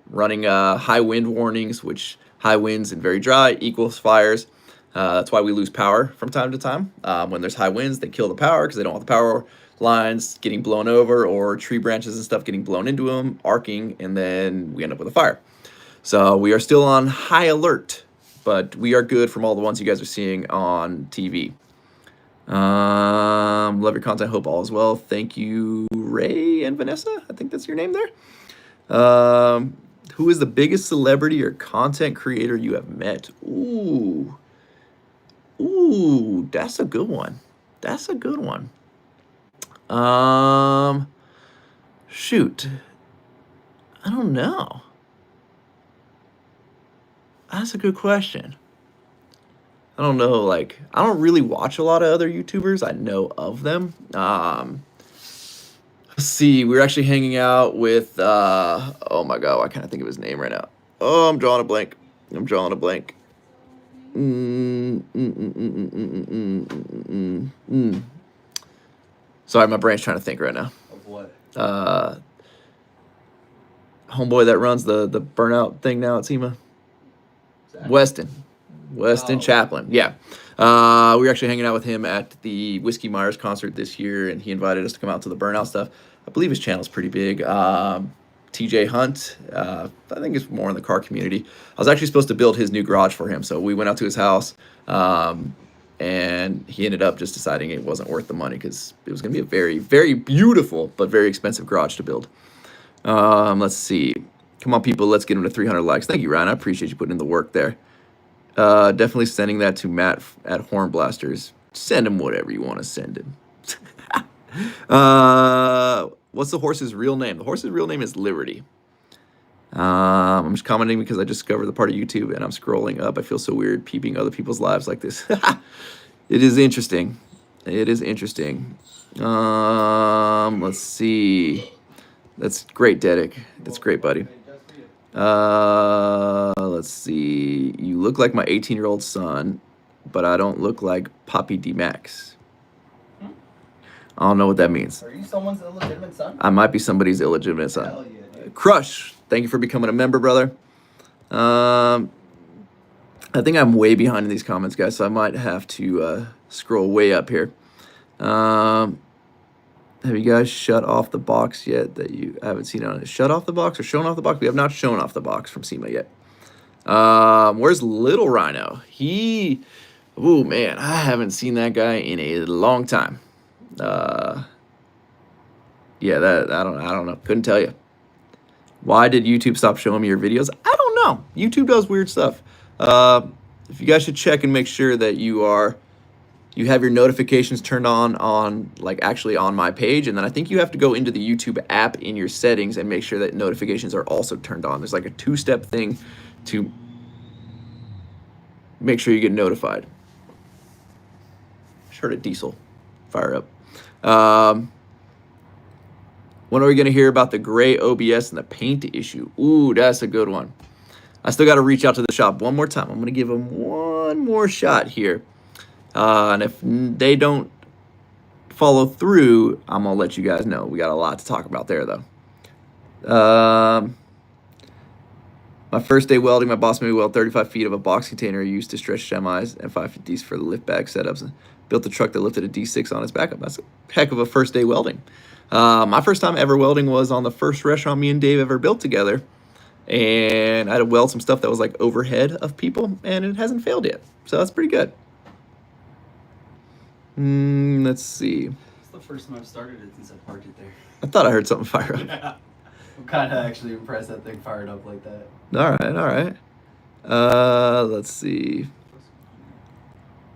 Speaker 1: running high wind warnings, which high winds and very dry equals fires. That's why we lose power from time to time. When there's high winds, they kill the power because they don't want the power lines getting blown over or tree branches and stuff getting blown into them, arcing, and then we end up with a fire. So we are still on high alert, but we are good from all the ones you guys are seeing on TV. Love your content. Hope all is well. Thank you, Ray and Vanessa. I think that's your name there. Who is the biggest celebrity or content creator you have met? Ooh, that's a good one. That's a good one. Shoot. I don't know. That's a good question. I don't know, like, I don't really watch a lot of other YouTubers. I know of them. Let's see, we were actually hanging out with, oh my God, I can't think of his name right now. Oh, I'm drawing a blank. Sorry, my brain's trying to think right now.
Speaker 2: Of what?
Speaker 1: Homeboy that runs the burnout thing now at SEMA. Weston Chaplin. Yeah. We were actually hanging out with him at the Whiskey Myers concert this year, and he invited us to come out to the burnout stuff. I believe his channel's pretty big. TJ Hunt, I think it's more in the car community. I was actually supposed to build his new garage for him, so we went out to his house, and he ended up just deciding it wasn't worth the money because it was going to be a very, very beautiful but very expensive garage to build. Let's see. Come on, people, let's get him to 300 likes. Thank you, Ryan. I appreciate you putting in the work there. Definitely sending that to Matt at Horn Blasters. Send him whatever you want to send him. What's the horse's real name? The horse's real name is Liberty. I'm just commenting because I just discovered the part of YouTube and I'm scrolling up. I feel so weird peeping other people's lives like this. It is interesting. It is interesting. Let's see. That's great, Dedic. That's great, buddy. Let's see. You look like my 18-year-old son, but I don't look like Poppy Dmax. I don't know what that means.
Speaker 2: Are you someone's illegitimate son?
Speaker 1: I might be somebody's illegitimate son.
Speaker 2: Hell yeah, dude.
Speaker 1: Crush, thank you for becoming a member, brother. I think I'm way behind in these comments, guys, so I might have to scroll way up here. Have you guys shut off the box yet that you haven't seen on it? Shut off the box or shown off the box? We have not shown off the box from SEMA yet. Where's Little Rhino? Oh man, I haven't seen that guy in a long time. Yeah, I don't know. Couldn't tell you. Why did YouTube stop showing me your videos? I don't know. YouTube does weird stuff. If you guys should check and make sure that you have your notifications turned on like actually on my page, and then I think you have to go into the YouTube app in your settings and make sure that notifications are also turned on. There's like a 2-step thing to make sure you get notified. Just heard a diesel fire up. When are we going to hear about the gray OBS and the paint issue? Ooh, that's a good one. I still got to reach out to the shop one more time. I'm going to give them one more shot here. And if they don't follow through, I'm going to let you guys know. We got a lot to talk about there, though. My first day welding, my boss made me weld 35 feet of a box container used to stretch semis and 550s for the lift bag setups. And built a truck that lifted a D6 on its backup. That's a heck of a first day welding. My first time ever welding was on the first restaurant me and Dave ever built together. And I had to weld some stuff that was like overhead of people, and it hasn't failed yet. So that's pretty good. Let's see.
Speaker 2: It's the first time I've started it since I parked it there.
Speaker 1: I thought I heard something fire up.
Speaker 2: Yeah. I'm kind of actually impressed that thing fired up like that.
Speaker 1: All right. Let's see.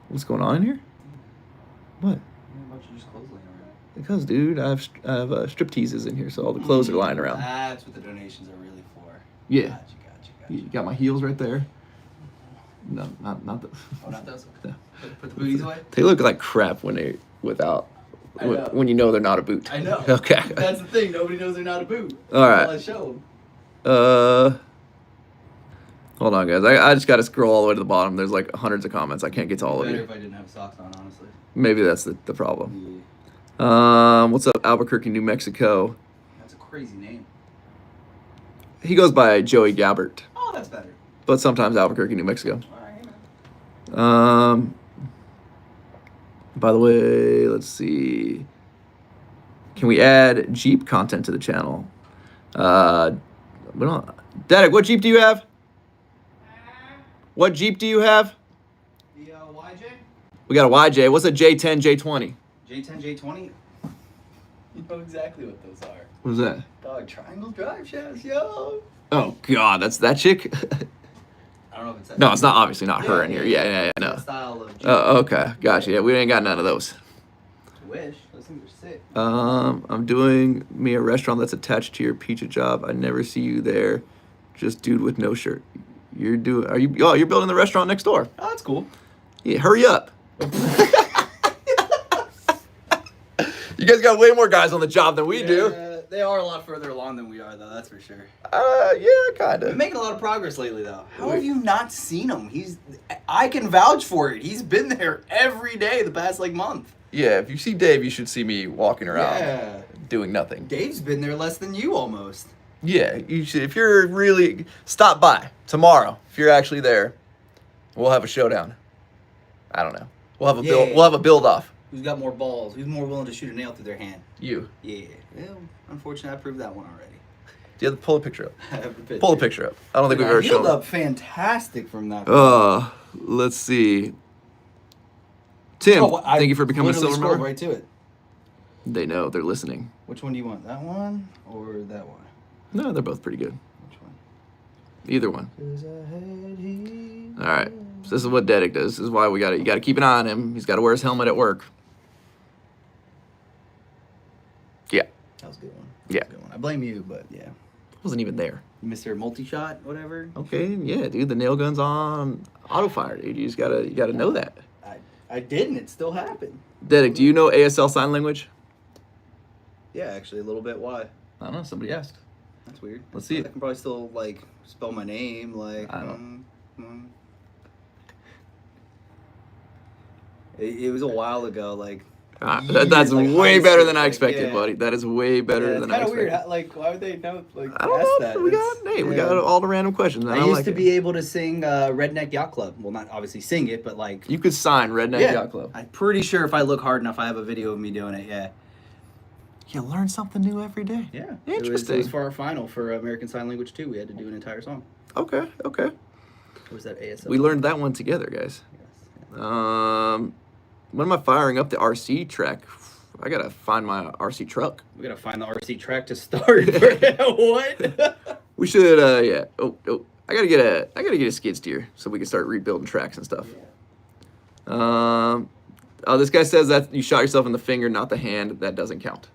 Speaker 1: What's going on here? What?
Speaker 2: A bunch of just clothes laying around.
Speaker 1: Because, dude, I have strip teases in here, so all the clothes are lying around.
Speaker 2: That's what the donations are really for.
Speaker 1: Yeah.
Speaker 2: Gotcha.
Speaker 1: You got my heels right there. No, not the.
Speaker 2: Oh, not those?
Speaker 1: No.
Speaker 2: Put the booties away?
Speaker 1: They look like crap when they when you know they're not a boot.
Speaker 2: I know.
Speaker 1: Okay.
Speaker 2: That's the thing. Nobody knows they're not a boot.
Speaker 1: All right.
Speaker 2: I show them.
Speaker 1: Hold on, guys. I just got to scroll all the way to the bottom. There's like hundreds of comments. I can't get to all of
Speaker 2: Better
Speaker 1: you.
Speaker 2: if I didn't have socks on, honestly.
Speaker 1: Maybe that's the problem.
Speaker 2: Yeah.
Speaker 1: What's up, Albuquerque, New Mexico?
Speaker 2: That's a crazy name.
Speaker 1: He goes by Joey Gabbert,
Speaker 2: Oh, that's better.
Speaker 1: but sometimes Albuquerque, New Mexico.
Speaker 2: All right, man.
Speaker 1: By the way, let's see. Can we add Jeep content to the channel? We don't. Dedic, what Jeep do you have? What Jeep do you have?
Speaker 2: The YJ?
Speaker 1: We got a YJ. What's a J10, J20?
Speaker 2: J10, J20? You know exactly what those are.
Speaker 1: What is that?
Speaker 2: Dog, triangle drive shafts, yo.
Speaker 1: Oh God, that's that chick.
Speaker 2: I don't know if it's that.
Speaker 1: No, it's not. Obviously not her in here. Yeah,
Speaker 2: That
Speaker 1: no.
Speaker 2: style of Jeep.
Speaker 1: Oh, okay, gotcha. Yeah, we ain't got none of those.
Speaker 2: Wish. Those things are sick.
Speaker 1: I'm doing me a restaurant that's attached to your pizza job. I never see you there. Just dude with no shirt. You're building the restaurant next door.
Speaker 2: Oh, that's cool.
Speaker 1: Yeah, hurry up. You guys got way more guys on the job than we do.
Speaker 2: They are a lot further along than we are, though. That's for sure.
Speaker 1: Yeah, kind
Speaker 2: We're
Speaker 1: of.
Speaker 2: making a lot of progress lately, though. How have you not seen him? I can vouch for it. He's been there every day the past month.
Speaker 1: Yeah, if you see Dave, you should see me walking around
Speaker 2: Yeah.
Speaker 1: doing nothing.
Speaker 2: Dave's been there less than you almost.
Speaker 1: Yeah, you should. If you're really stop by tomorrow, if you're actually there, we'll have a showdown. I don't know. We'll have a build.
Speaker 2: Yeah.
Speaker 1: We'll have a build off.
Speaker 2: Who's got more balls? Who's more willing to shoot a nail through their hand?
Speaker 1: You.
Speaker 2: Yeah. Well, unfortunately, I proved that one already.
Speaker 1: Do you have to pull a picture up?
Speaker 2: I have the picture.
Speaker 1: Pull a picture up. I don't think we've ever
Speaker 2: healed
Speaker 1: shown.
Speaker 2: up fantastic from that.
Speaker 1: Let's see. Tim, thank you for becoming a
Speaker 2: literally
Speaker 1: silver
Speaker 2: scrolled
Speaker 1: member.
Speaker 2: right to it.
Speaker 1: They know. They're listening.
Speaker 2: Which one do you want? That one or that one?
Speaker 1: No, they're both pretty good.
Speaker 2: Which one?
Speaker 1: Either one. All right. So this is what Dedic does. This is why you got to keep an eye on him. He's got to wear his helmet at work. Yeah.
Speaker 2: That was a good one.
Speaker 1: Yeah.
Speaker 2: That was a good one. I blame you, but yeah.
Speaker 1: Wasn't even there.
Speaker 2: Mr. Multi-shot, whatever.
Speaker 1: Okay, yeah, dude. The nail gun's on auto fire, dude. You gotta know that.
Speaker 2: I didn't. It still happened.
Speaker 1: Dedic, do you know ASL sign language?
Speaker 2: Yeah, actually, a little bit. Why?
Speaker 1: I don't know. Somebody asked.
Speaker 2: That's weird.
Speaker 1: Let's see
Speaker 2: I
Speaker 1: it.
Speaker 2: can probably still spell my name
Speaker 1: I don't.
Speaker 2: It was a while ago.
Speaker 1: That's
Speaker 2: years,
Speaker 1: way
Speaker 2: high
Speaker 1: better
Speaker 2: school,
Speaker 1: than I expected, buddy. That is way better than I
Speaker 2: It's kind of weird.
Speaker 1: expected.
Speaker 2: Why would they know?
Speaker 1: I don't know.
Speaker 2: That?
Speaker 1: We got all the random questions.
Speaker 2: I used to be able to sing Redneck Yacht Club. Well, not obviously sing it, but
Speaker 1: You could sign Redneck Yacht Club.
Speaker 2: I'm pretty sure if I look hard enough, I have a video of me doing it. Yeah.
Speaker 1: You learn something new every day.
Speaker 2: Yeah.
Speaker 1: Interesting.
Speaker 2: It was for our final for American Sign Language 2. We had to do an entire song.
Speaker 1: Okay.
Speaker 2: Or was that ASL?
Speaker 1: We learned that one together, guys.
Speaker 2: Yes.
Speaker 1: When am I firing up the RC track? I gotta find my RC truck.
Speaker 2: We gotta find the RC track to start. What?
Speaker 1: We should, yeah. Oh, I gotta get a skid steer so we can start rebuilding tracks and stuff.
Speaker 2: Yeah.
Speaker 1: This guy says that you shot yourself in the finger, not the hand. That doesn't count.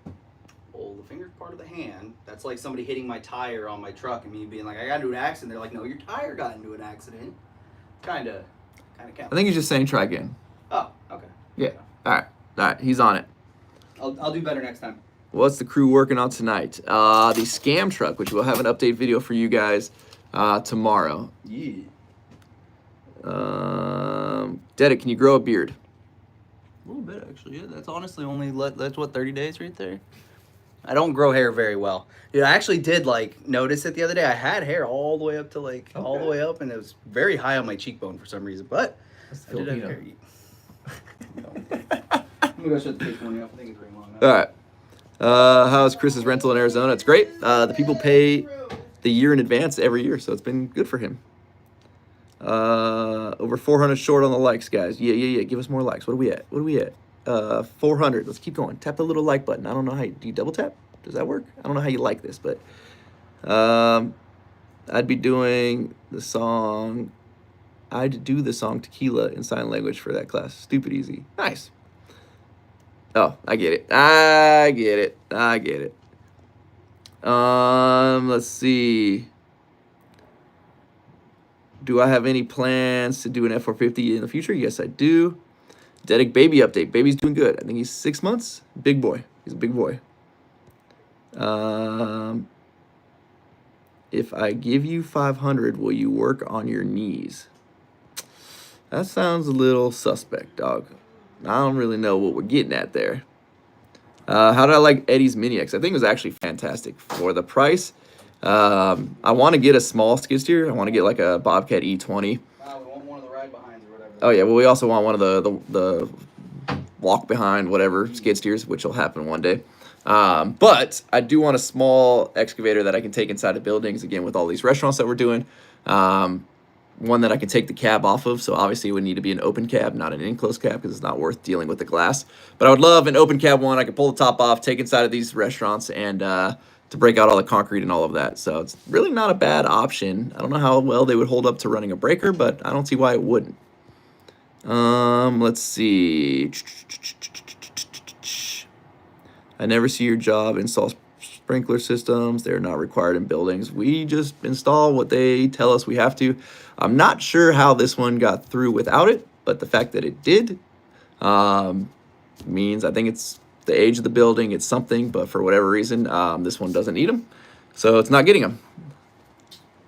Speaker 2: Well, the finger's part of the hand. That's like somebody hitting my tire on my truck and me being like, I got into an accident. They're like, no, your tire got into an accident. Kinda counts.
Speaker 1: I think he's just saying try again.
Speaker 2: Oh, okay.
Speaker 1: Yeah. All right. He's on it.
Speaker 2: I'll do better next time.
Speaker 1: What's the crew working on tonight? The scam truck, which we'll have an update video for you guys tomorrow.
Speaker 2: Yeah.
Speaker 1: Dedic, can you grow a beard?
Speaker 2: A little bit, actually. Yeah, that's honestly only, that's what, 30 days right there? I don't grow hair very well. Dude, I actually did, notice it the other day. I had hair all the way up to, all the way up, and it was very high on my cheekbone for some reason. But I did have hair. I'm going to go shut the picture off. I think it's very long now.
Speaker 1: All right. How's Chris's rental in Arizona? It's great. The people pay the year in advance every year, so it's been good for him. Over 400 short on the likes, guys. Yeah. Give us more likes. What are we at? 400. Let's keep going. Tap the little like button. I don't know how do you double tap? Does that work? I don't know how you like this, but I'd be doing the song. I'd do the song Tequila in sign language for that class. Stupid easy. Nice. Oh, I get it. Let's see. Do I have any plans to do an F450 in the future? Yes, I do. Dedic baby update. Baby's doing good. I think he's 6 months. Big boy. He's a big boy. If I give you 500, will you work on your knees? That sounds a little suspect, dog. I don't really know what we're getting at there. How did I like Eddie's Mini X? I think it was actually fantastic for the price. I want to get a small skid steer. I want to get like a Bobcat E20.
Speaker 2: We want one of the ride behinds or whatever.
Speaker 1: Oh yeah, well we also want one of the walk behind whatever skid steers, which will happen one day. But I do want a small excavator that I can take inside of buildings, again, with all these restaurants that we're doing. One that I can take the cab off of, so obviously it would need to be an open cab, not an enclosed cab, because it's not worth dealing with the glass. But I would love an open cab one. I could pull the top off, take inside of these restaurants, and to break out all the concrete and all of that. So it's really not a bad option. I don't know how well they would hold up to running a breaker, but I don't see why it wouldn't. Let's see. I never see your job install sprinkler systems. They're not required in buildings. We just install what they tell us we have to. I'm not sure how this one got through without it, but the fact that it did means I think it's the age of the building. It's something, but for whatever reason, this one doesn't need them, so it's not getting them.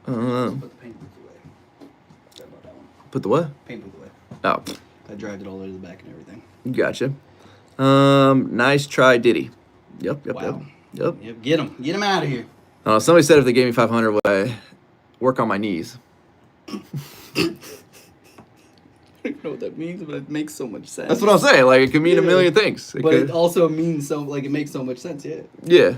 Speaker 2: Put the paint booth away. Sorry about that one.
Speaker 1: Put the what?
Speaker 2: Paint booth away.
Speaker 1: Oh,
Speaker 2: I dragged it all the way to the back and everything.
Speaker 1: gotcha. Nice try, Diddy. Yep.
Speaker 2: Yep, get him out of here.
Speaker 1: Somebody said if they gave me 500, would I work on my knees?
Speaker 2: I don't know what that means, but it makes so much sense.
Speaker 1: That's what I'm saying. Like, it could mean a million things.
Speaker 2: It also means it makes so much sense, yeah.
Speaker 1: Yeah.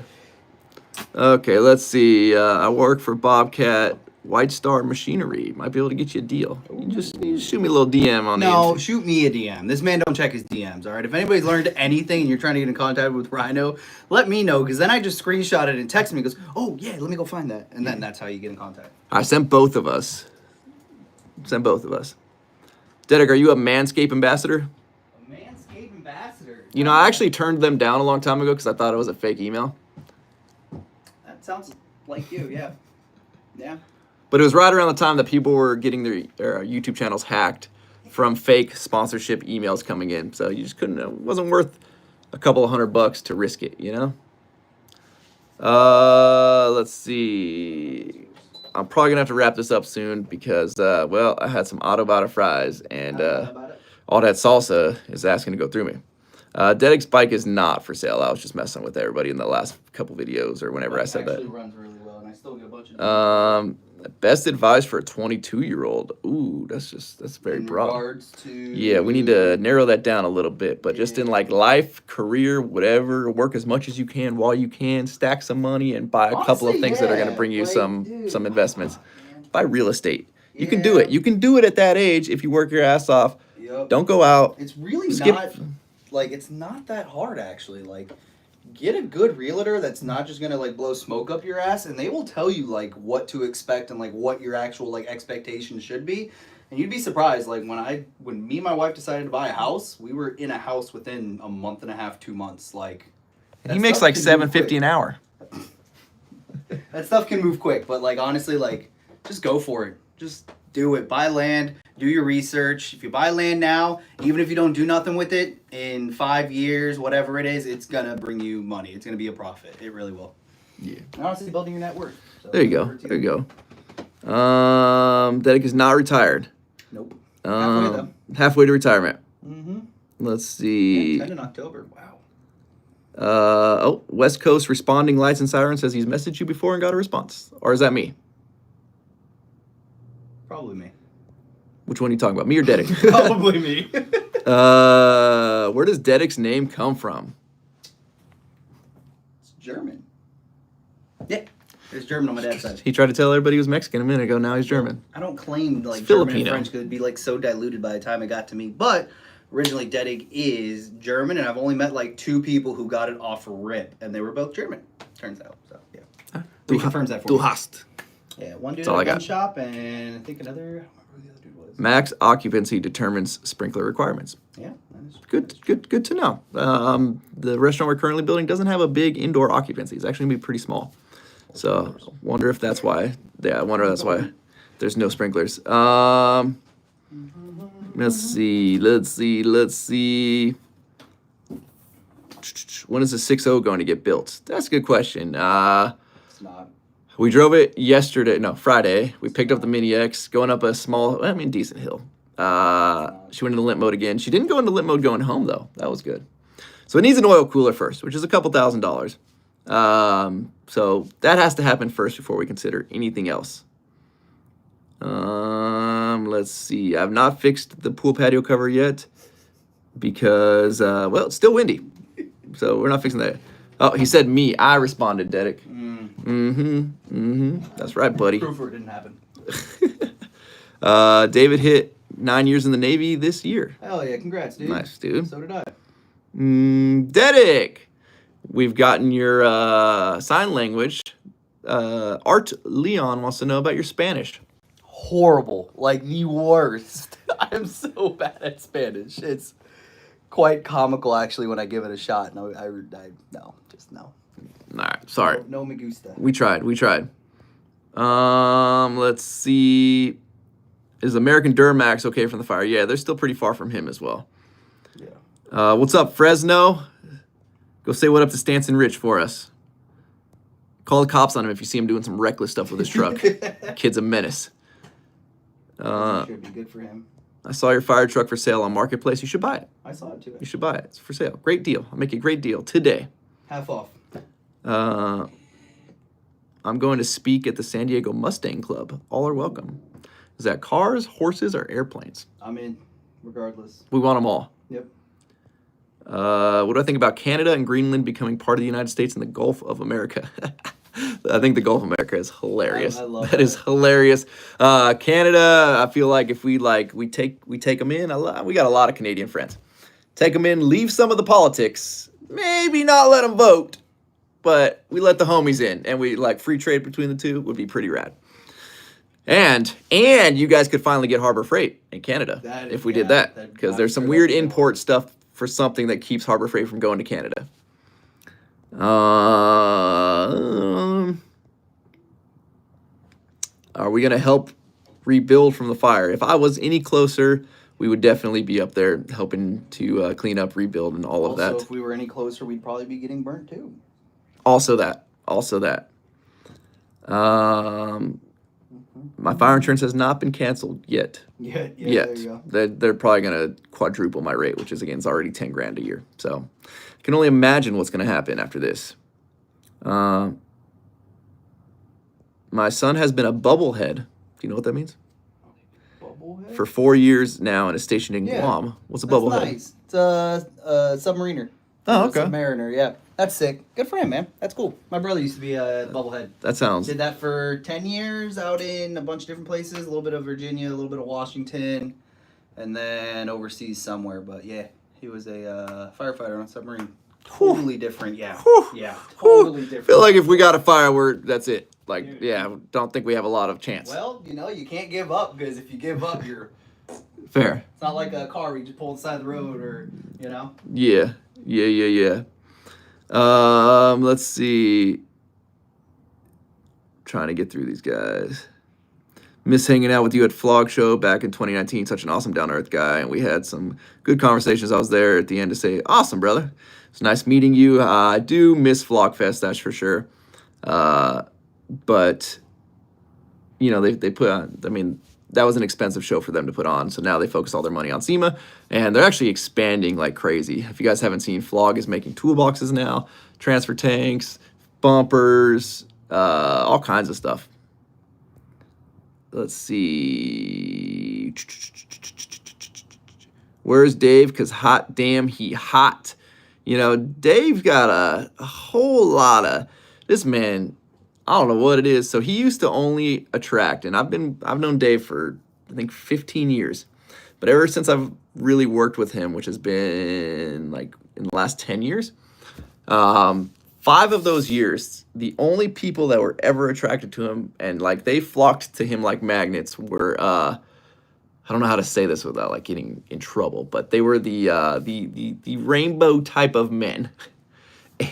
Speaker 1: Okay, let's see. I work for Bobcat White Star Machinery. Might be able to get you a deal. You just shoot me a little DM on
Speaker 2: No, shoot me a DM. This man don't check his DMs, all right? If anybody's learned anything and you're trying to get in contact with Rhino, let me know, because then I just screenshot it and text me. Goes, oh, yeah, let me go find that. And then that's how you get in contact.
Speaker 1: I sent both of us. Dedic, are you a Manscaped ambassador?
Speaker 2: A Manscaped ambassador?
Speaker 1: You know, I actually turned them down a long time ago because I thought it was a fake email.
Speaker 2: That sounds like you, yeah. Yeah.
Speaker 1: But it was right around the time that people were getting their YouTube channels hacked from fake sponsorship emails coming in. So you just couldn't, it wasn't worth a couple of $100 to risk it, you know? Let's see. I'm probably gonna have to wrap this up soon because, well, I had some Autobot fries and all that salsa is asking to go through me. Dedic's bike is not for sale. I was just messing with everybody in the last couple videos or whenever I said that.
Speaker 2: It actually runs really well, and I still get a bunch of
Speaker 1: best advice for a 22-year-old. Ooh, that's very broad.
Speaker 2: Regards to,
Speaker 1: yeah, we need to narrow that down a little bit. But just in like life, career, whatever, work as much as you can while you can, stack some money, and buy a couple of things that are going to bring you some investments. Buy real estate. You can do it. You can do it at that age if you work your ass off.
Speaker 2: Yep.
Speaker 1: Don't go out.
Speaker 2: It's really not like it's not that hard actually. Like, get a good realtor that's not just gonna like blow smoke up your ass, and they will tell you like what to expect and like what your actual like expectations should be. And you'd be surprised. Like when me and my wife decided to buy a house, we were in a house within a month and a half, 2 months. Like,
Speaker 1: He makes like $750 an hour.
Speaker 2: That stuff can move quick, but like honestly, like just go for it. Just do it. Buy land. Do your research. If you buy land now, even if you don't do nothing with it, in 5 years, whatever it is, it's gonna bring you money. It's gonna be a profit. It really will.
Speaker 1: Yeah.
Speaker 2: Honestly, building your net worth. So
Speaker 1: There you go. Dedic is not retired.
Speaker 2: Nope. Halfway though.
Speaker 1: Halfway to retirement.
Speaker 2: Mm-hmm.
Speaker 1: Let's see.
Speaker 2: Yeah, 10 in October. Wow.
Speaker 1: West Coast responding lights and sirens says he's messaged you before and got a response. Or is that me?
Speaker 2: Probably me.
Speaker 1: Which one are you talking about? Me or Dedic?
Speaker 2: Probably me.
Speaker 1: Where does Dedic's name come from?
Speaker 2: It's German. Yeah. There's German on my dad's side.
Speaker 1: He tried to tell everybody he was Mexican a minute ago. Now he's German.
Speaker 2: I don't claim like
Speaker 1: It's
Speaker 2: German and
Speaker 1: Filipino.
Speaker 2: French because it'd be like so diluted by the time it got to me. But originally, Dedic is German, and I've only met like 2 people who got it off rip, and they were both German. Turns out, so yeah. Reconfirms that for
Speaker 1: Du
Speaker 2: me.
Speaker 1: hast.
Speaker 2: Yeah, one dude
Speaker 1: That's all
Speaker 2: at
Speaker 1: I
Speaker 2: a gun
Speaker 1: got.
Speaker 2: shop, and I think another. I don't remember who the other dude was.
Speaker 1: Max occupancy determines sprinkler requirements.
Speaker 2: Yeah, that is
Speaker 1: Good to know. The restaurant we're currently building doesn't have a big indoor occupancy. It's actually gonna be pretty small. So wonder if that's why. Yeah, I wonder if that's why there's no sprinklers. Let's see. When is the 6.0 going to get built? That's a good question.
Speaker 2: it's not.
Speaker 1: We drove it Friday. We picked up the Mini X, going up a small, decent hill. She went into limp mode again. She didn't go into limp mode going home, though. That was good. So it needs an oil cooler first, which is a couple $1,000s. So that has to happen first before we consider anything else. Let's see. I've not fixed the pool patio cover yet because, it's still windy. So we're not fixing that. Oh, he said me. I responded, Dedic. That's right, buddy.
Speaker 2: Proof it didn't happen.
Speaker 1: David hit 9 years in the Navy this year.
Speaker 2: Hell yeah, congrats, dude.
Speaker 1: Nice, dude.
Speaker 2: So did I.
Speaker 1: Dedic, we've gotten your sign language. Art Leon wants to know about your Spanish.
Speaker 2: Horrible, like the worst. I'm so bad at Spanish. It's quite comical actually when I give it a shot. No, no.
Speaker 1: All right, sorry.
Speaker 2: No me gusta.
Speaker 1: We tried. Let's see. Is American Duramax okay from the fire? Yeah, they're still pretty far from him as well.
Speaker 2: Yeah.
Speaker 1: What's up, Fresno? Go say what up to Stanson Rich for us. Call the cops on him if you see him doing some reckless stuff with his truck. Kid's a menace.
Speaker 2: Should be good for him.
Speaker 1: I saw your fire truck for sale on Marketplace. You should buy it.
Speaker 2: I saw it too.
Speaker 1: You should buy it. It's for sale. Great deal. I'll make a great deal today.
Speaker 2: Half off.
Speaker 1: I'm going to speak at the San Diego Mustang Club. All are welcome. Is that cars, horses, or airplanes?
Speaker 2: I'm in, regardless.
Speaker 1: We want them all.
Speaker 2: Yep.
Speaker 1: What do I think about Canada and Greenland becoming part of the United States and the Gulf of America? I think the Gulf of America is hilarious.
Speaker 2: I love
Speaker 1: that. Is hilarious. Canada, I feel like if we take them in, we got a lot of Canadian friends. Take them in, leave some of the politics, maybe not let them vote, but we let the homies in, and we free trade between the two would be pretty rad. And you guys could finally get Harbor Freight in Canada if we did that, because there's some weird import stuff for something that keeps Harbor Freight from going to Canada. Are we going to help rebuild from the fire? If I was any closer, we would definitely be up there helping to clean up, rebuild, and all of that.
Speaker 2: Also, if we were any closer, we'd probably be getting burnt too.
Speaker 1: Also that. My fire insurance has not been canceled yet.
Speaker 2: Yet. There you go.
Speaker 1: They're probably going to quadruple my rate, which is, again, it's already $10,000 a year. So I can only imagine what's going to happen after this. My son has been a bubblehead. Do you know what that means?
Speaker 2: Bubblehead?
Speaker 1: For 4 years now and is stationed in Guam. What's a bubblehead?
Speaker 2: Nice. It's a submariner.
Speaker 1: Oh, okay.
Speaker 2: Submariner, yeah. That's sick. Good for him, man. That's cool. My brother used to be a bubblehead.
Speaker 1: That sounds...
Speaker 2: Did that for 10 years out in a bunch of different places. A little bit of Virginia, a little bit of Washington, and then overseas somewhere. But yeah, he was a firefighter on a submarine. Totally different, yeah.
Speaker 1: Whew.
Speaker 2: Yeah, totally different.
Speaker 1: I feel like if we got a fire, that's it. Don't think we have a lot of chance.
Speaker 2: Well, you can't give up, because if you give up, you're...
Speaker 1: Fair.
Speaker 2: It's not like a car where you just pull on the side of the road or,
Speaker 1: Yeah. Let's see. Trying to get through these guys. Miss hanging out with you at Flog Show back in 2019. Such an awesome down-to-earth guy, and we had some good conversations. I was there at the end to say, awesome, brother. It's nice meeting you. I do miss Flogfest, that's for sure. But, they put on, that was an expensive show for them to put on, so now they focus all their money on SEMA, and they're actually expanding like crazy. If you guys haven't seen, Flog is making toolboxes now, transfer tanks, bumpers, all kinds of stuff. Let's see. Where's Dave? Because hot damn, he hot. Dave got a whole lot of... This man... I don't know what it is. So he used to only attract, and I've known Dave for I think 15 years. But ever since I've really worked with him, which has been like in the last 10 years, 5 of those years, the only people that were ever attracted to him and like they flocked to him like magnets were I don't know how to say this without like getting in trouble, but they were the rainbow type of men.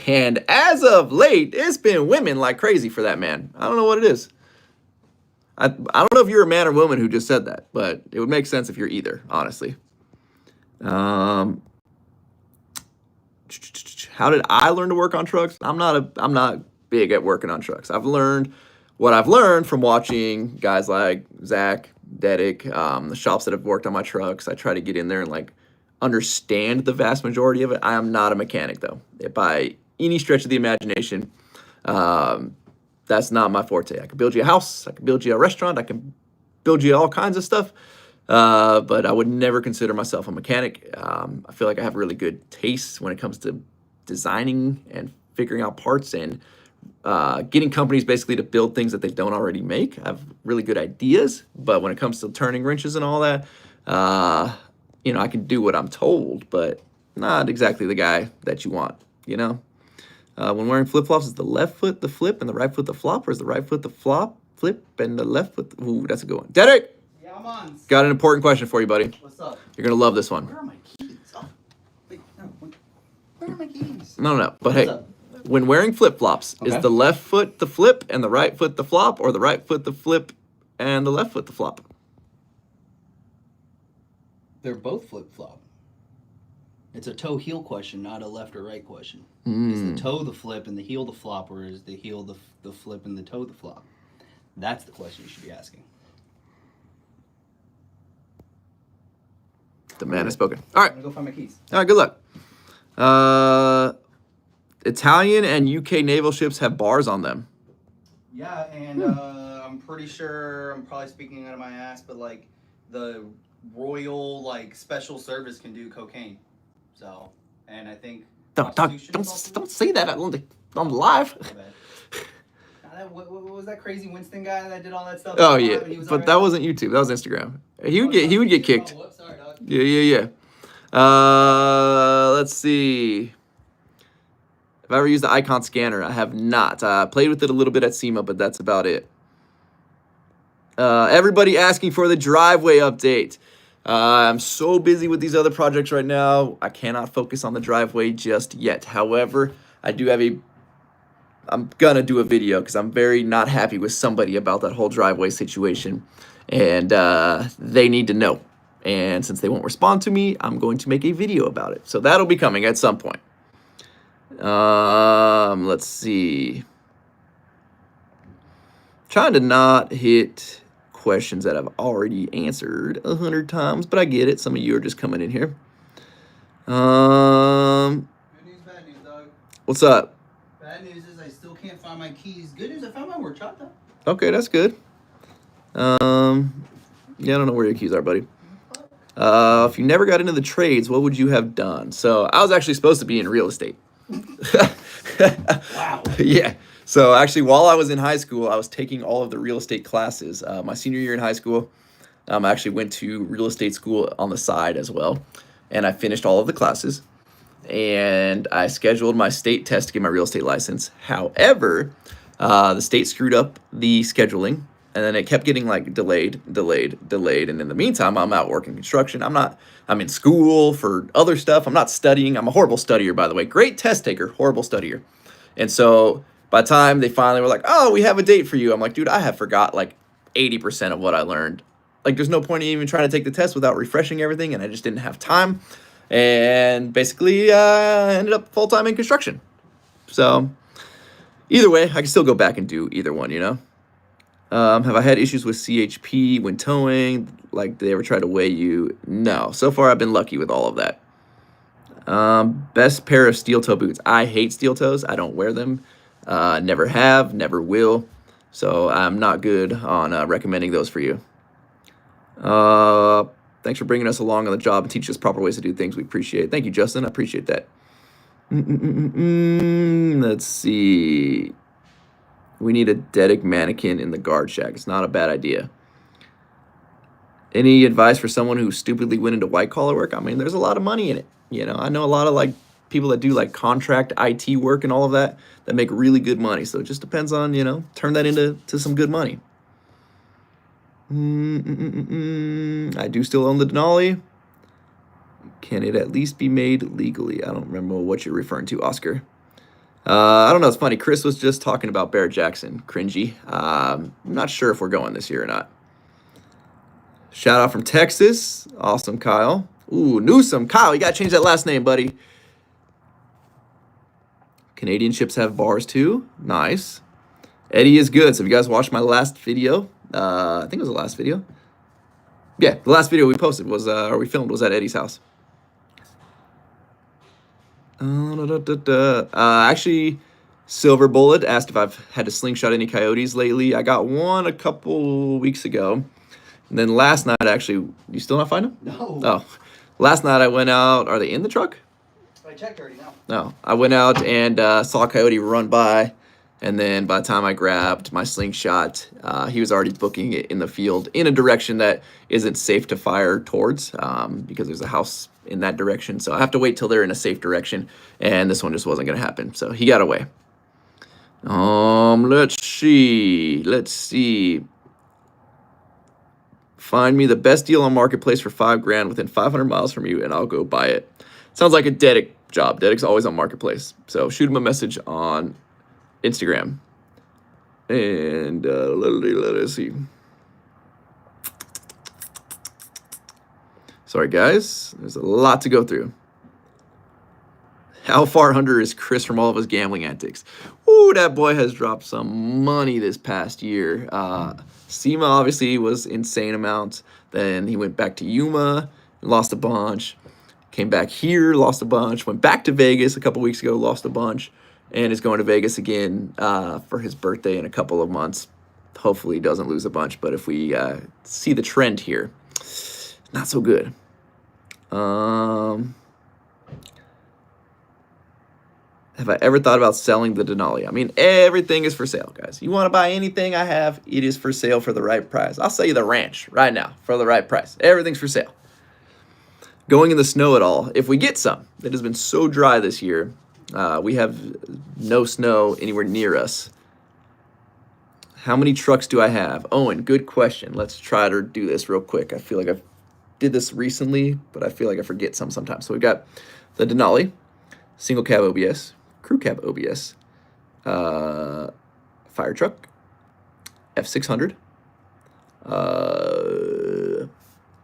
Speaker 1: And as of late, it's been women like crazy for that man. I don't know what it is. I don't know if you're a man or woman who just said that, but it would make sense if you're either, honestly. How did I learn to work on trucks? I'm not big at working on trucks. I've learned what I've learned from watching guys like Zach, Dedic, the shops that have worked on my trucks. I try to get in there and like understand the vast majority of it. I am not a mechanic though, by any stretch of the imagination. That's not my forte. I can build you a house, I can build you a restaurant, I can build you all kinds of stuff, but I would never consider myself a mechanic. I feel like I have really good taste when it comes to designing and figuring out parts and getting companies basically to build things that they don't already make. I have really good ideas, but when it comes to turning wrenches and all that, you know, I can do what I'm told, but not exactly the guy that you want, you know? When wearing flip-flops, is the left foot the flip and the right foot the flop, or is the right foot the flip, and the left foot the... Ooh, that's a good one. Dedic!
Speaker 2: Yeah, I'm on.
Speaker 1: Got an important question for you, buddy.
Speaker 2: What's up?
Speaker 1: You're going to love this one.
Speaker 2: Where are my keys? Oh, wait, no. Where are my keys?
Speaker 1: No. But
Speaker 2: What's
Speaker 1: hey,
Speaker 2: up?
Speaker 1: when wearing flip-flops,
Speaker 2: Okay.
Speaker 1: is the left foot the flip and the right foot the flop, or the right foot the flip and the left foot the flop?
Speaker 2: They're both flip-flop. It's a toe-heel question, not a left or right question.
Speaker 1: Mm.
Speaker 2: Is the toe the flip and the heel the flop, or is the heel the flip and the toe the flop? That's the question you should be asking.
Speaker 1: The man has spoken. All right.
Speaker 2: I'm gonna go find my keys.
Speaker 1: All right, good luck. Italian and UK naval ships have bars on them.
Speaker 2: Yeah, and I'm pretty sure I'm probably speaking out of my ass, but like the Royal like Special Service can do cocaine. So, and I think
Speaker 1: Don't
Speaker 2: prostitution is also
Speaker 1: say that on the live.
Speaker 2: My bad. What was that crazy Winston guy that did all that stuff?
Speaker 1: Oh
Speaker 2: live
Speaker 1: yeah,
Speaker 2: and he was
Speaker 1: but
Speaker 2: all
Speaker 1: that
Speaker 2: right?
Speaker 1: wasn't YouTube. That was Instagram. He would get kicked.
Speaker 2: Oh, whoops, sorry, dog.
Speaker 1: Yeah. Let's see. Have I ever used the icon scanner? I have not. I played with it a little bit at SEMA, but that's about it. Everybody asking for the driveway update. I'm so busy with these other projects right now, I cannot focus on the driveway just yet. However, I'm gonna do a video because I'm very not happy with somebody about that whole driveway situation, and they need to know. And since they won't respond to me, I'm going to make a video about it. So that'll be coming at some point. Let's see. Trying to not hit questions that I've already answered 100 times, but I get it. Some of you are just coming in here.
Speaker 2: Good news, bad news, dog.
Speaker 1: What's up?
Speaker 2: Bad news is I still can't find my keys. Good news, I found my horchata.
Speaker 1: Okay, that's good. Yeah, I don't know where your keys are, buddy. If you never got into the trades, what would you have done? So I was actually supposed to be in real estate.
Speaker 2: Wow.
Speaker 1: Yeah. So actually, while I was in high school, I was taking all of the real estate classes. My senior year in high school, I actually went to real estate school on the side as well. And I finished all of the classes. And I scheduled my state test to get my real estate license. However, the state screwed up the scheduling. And then it kept getting like delayed. And in the meantime, I'm out working construction. I'm in school for other stuff. I'm not studying. I'm a horrible studier, by the way. Great test taker, horrible studier. And so by the time they finally were like, oh, we have a date for you, I'm like, dude, I have forgot like 80% of what I learned. Like, there's no point in even trying to take the test without refreshing everything, and I just didn't have time. And basically, I ended up full-time in construction. So either way, I can still go back and do either one, you know? Have I had issues with CHP when towing? Like, did they ever try to weigh you? No. So far, I've been lucky with all of that. Best pair of steel toe boots. I hate steel toes. I don't wear them. Never have, never will. So I'm not good on recommending those for you. Thanks for bringing us along on the job and teaching us proper ways to do things. We appreciate it. Thank you, Justin. I appreciate that. Let's see. We need a Dedic mannequin in the guard shack. It's not a bad idea. Any advice for someone who stupidly went into white collar work? I mean, there's a lot of money in it. You know, I know a lot of like people that do like contract IT work and all of that make really good money. So it just depends on, you know, turn that into some good money. I do still own the Denali. Can it at least be made legally? I don't remember what you're referring to, Oscar. I don't know. It's funny. Chris was just talking about Barrett Jackson. Cringy. I'm not sure if we're going this year or not. Shout out from Texas. Awesome, Kyle. Ooh, Newsom. Kyle, you got to change that last name, buddy. Canadian ships have bars too. Nice. Eddie is good. So if you guys watched my last video, I think it was the last video. Yeah, the last video we posted was, or we filmed was at Eddie's house. Actually, Silver Bullet asked if I've had to slingshot any coyotes lately. I got one a couple weeks ago. And then last night, actually, you still not find them?
Speaker 2: No.
Speaker 1: Oh. Last night I went out. Are they in the truck?
Speaker 2: I checked already now.
Speaker 1: No. I went out and saw a coyote run by. And then by the time I grabbed my slingshot, he was already booking it in the field in a direction that isn't safe to fire towards because there's a house in that direction. So I have to wait till they're in a safe direction. And this one just wasn't going to happen. So he got away. Let's see. Find me the best deal on Marketplace for $5,000 within 500 miles from you, and I'll go buy it. Sounds like a Dedic job. Dedic's always on Marketplace. So shoot him a message on Instagram. And let us see. Sorry, guys. There's a lot to go through. How far under is Chris from all of his gambling antics? Ooh, that boy has dropped some money this past year. SEMA obviously was insane amounts. Then he went back to Yuma, lost a bunch. Came back here, lost a bunch. Went back to Vegas a couple weeks ago, lost a bunch. And is going to Vegas again for his birthday in a couple of months. Hopefully he doesn't lose a bunch. But if we see the trend here, not so good. Have I ever thought about selling the Denali? I mean, everything is for sale, guys. You want to buy anything I have, it is for sale for the right price. I'll sell you the ranch right now for the right price. Everything's for sale. Going in the snow at all? If we get some. It has been so dry this year. We have no snow anywhere near us. How many trucks do I have? Owen, good question. Let's try to do this real quick. I feel like I did this recently, but I feel like I forget sometimes. So we've got the Denali, single cab OBS, crew cab OBS, fire truck, F600,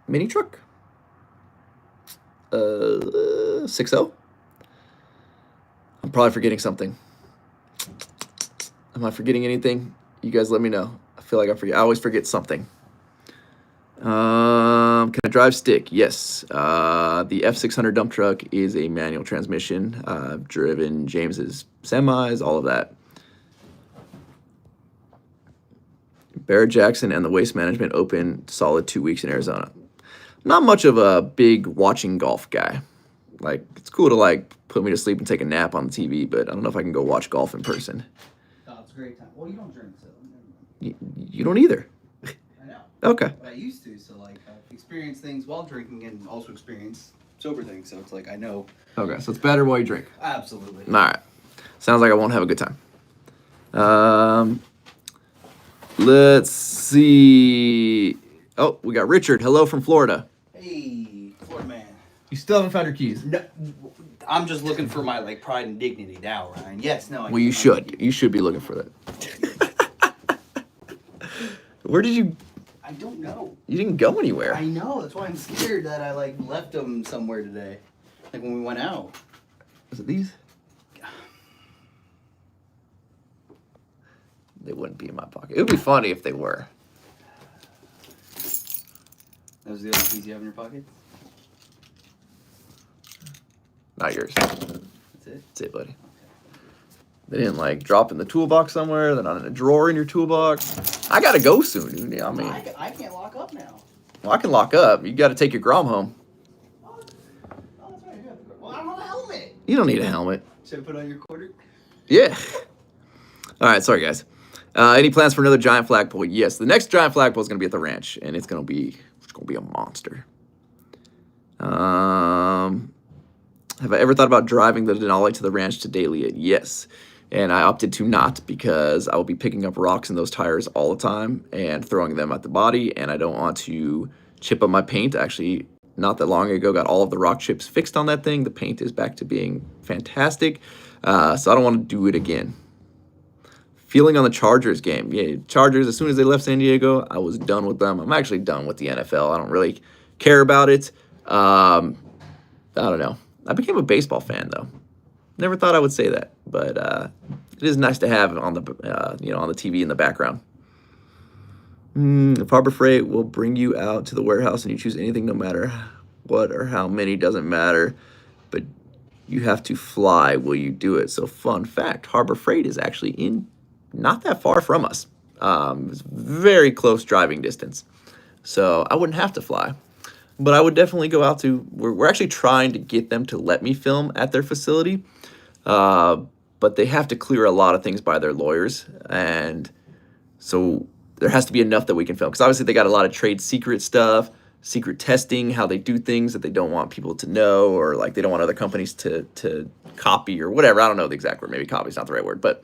Speaker 1: mini truck, 6.0. I'm probably forgetting something. Am I forgetting anything? You guys let me know. I feel like I forget. I always forget something. Can I drive stick? Yes. The F600 dump truck is a manual transmission. I've driven James's semis, all of that. Barrett Jackson and the Waste Management Open, solid 2 weeks in Arizona. Not much of a big watching golf guy. Like, it's cool to, like, put me to sleep and take a nap on the TV, but I don't know if I can go watch golf in person.
Speaker 2: Oh, it's a great time. Well, you don't drink, so.
Speaker 1: You don't either.
Speaker 2: I know.
Speaker 1: Okay.
Speaker 2: But I used to, so, like, I've experienced things while drinking and also experienced sober things, so it's like, I know.
Speaker 1: Okay, so it's better while you drink.
Speaker 2: Absolutely.
Speaker 1: All right. Sounds like I won't have a good time. Let's see. Oh, we got Richard. Hello from Florida.
Speaker 2: Hey, Florida man.
Speaker 1: You still haven't found your keys.
Speaker 2: No, I'm just looking for my, like, pride and dignity now, Ryan. Yes, no.
Speaker 1: Well, you should. You should be looking for that. Where did you...
Speaker 2: I don't know.
Speaker 1: You didn't go anywhere.
Speaker 2: I know. That's why I'm scared that I, like, left them somewhere today. Like, when we went out.
Speaker 1: Was it these? They wouldn't be in my pocket. It would be funny if they were.
Speaker 2: Those are the only keys you have in your pocket?
Speaker 1: Not yours.
Speaker 2: That's it?
Speaker 1: That's it, buddy.
Speaker 2: Okay.
Speaker 1: They didn't, like, drop in the toolbox somewhere. They're not in a drawer in your toolbox. I gotta go soon, dude. I mean...
Speaker 2: I can't lock up now.
Speaker 1: Well, I can lock up. You gotta take your Grom home.
Speaker 2: Oh, that's right. You have to go. Well, I don't have a helmet.
Speaker 1: You don't need a helmet.
Speaker 2: Should I put on your quarter?
Speaker 1: Yeah. All right, sorry, guys. Any plans for another giant flagpole? Yes, the next giant flagpole is going to be at the ranch, and it's going to be a monster. Have I ever thought about driving the Denali to the ranch to daily it? Yes. And I opted to not because I will be picking up rocks in those tires all the time and throwing them at the body, and I don't want to chip up my paint. Actually, not that long ago, got all of the rock chips fixed on that thing. The paint is back to being fantastic, so I don't want to do it again. Feeling on the Chargers game. Yeah, Chargers, as soon as they left San Diego, I was done with them. I'm actually done with the NFL. I don't really care about it. I don't know. I became a baseball fan, though. Never thought I would say that, but it is nice to have on the on the TV in the background. If Harbor Freight will bring you out to the warehouse and you choose anything, no matter what or how many, doesn't matter, but you have to fly, will you do it? So fun fact, Harbor Freight is actually in not that far from us. It's very close driving distance, so I wouldn't have to fly. But I would definitely go out to, we're actually trying to get them to let me film at their facility, but they have to clear a lot of things by their lawyers, and so there has to be enough that we can film. Because obviously they got a lot of trade secret stuff, secret testing, how they do things that they don't want people to know, or like they don't want other companies to copy or whatever. I don't know the exact word. Maybe copy is not the right word, but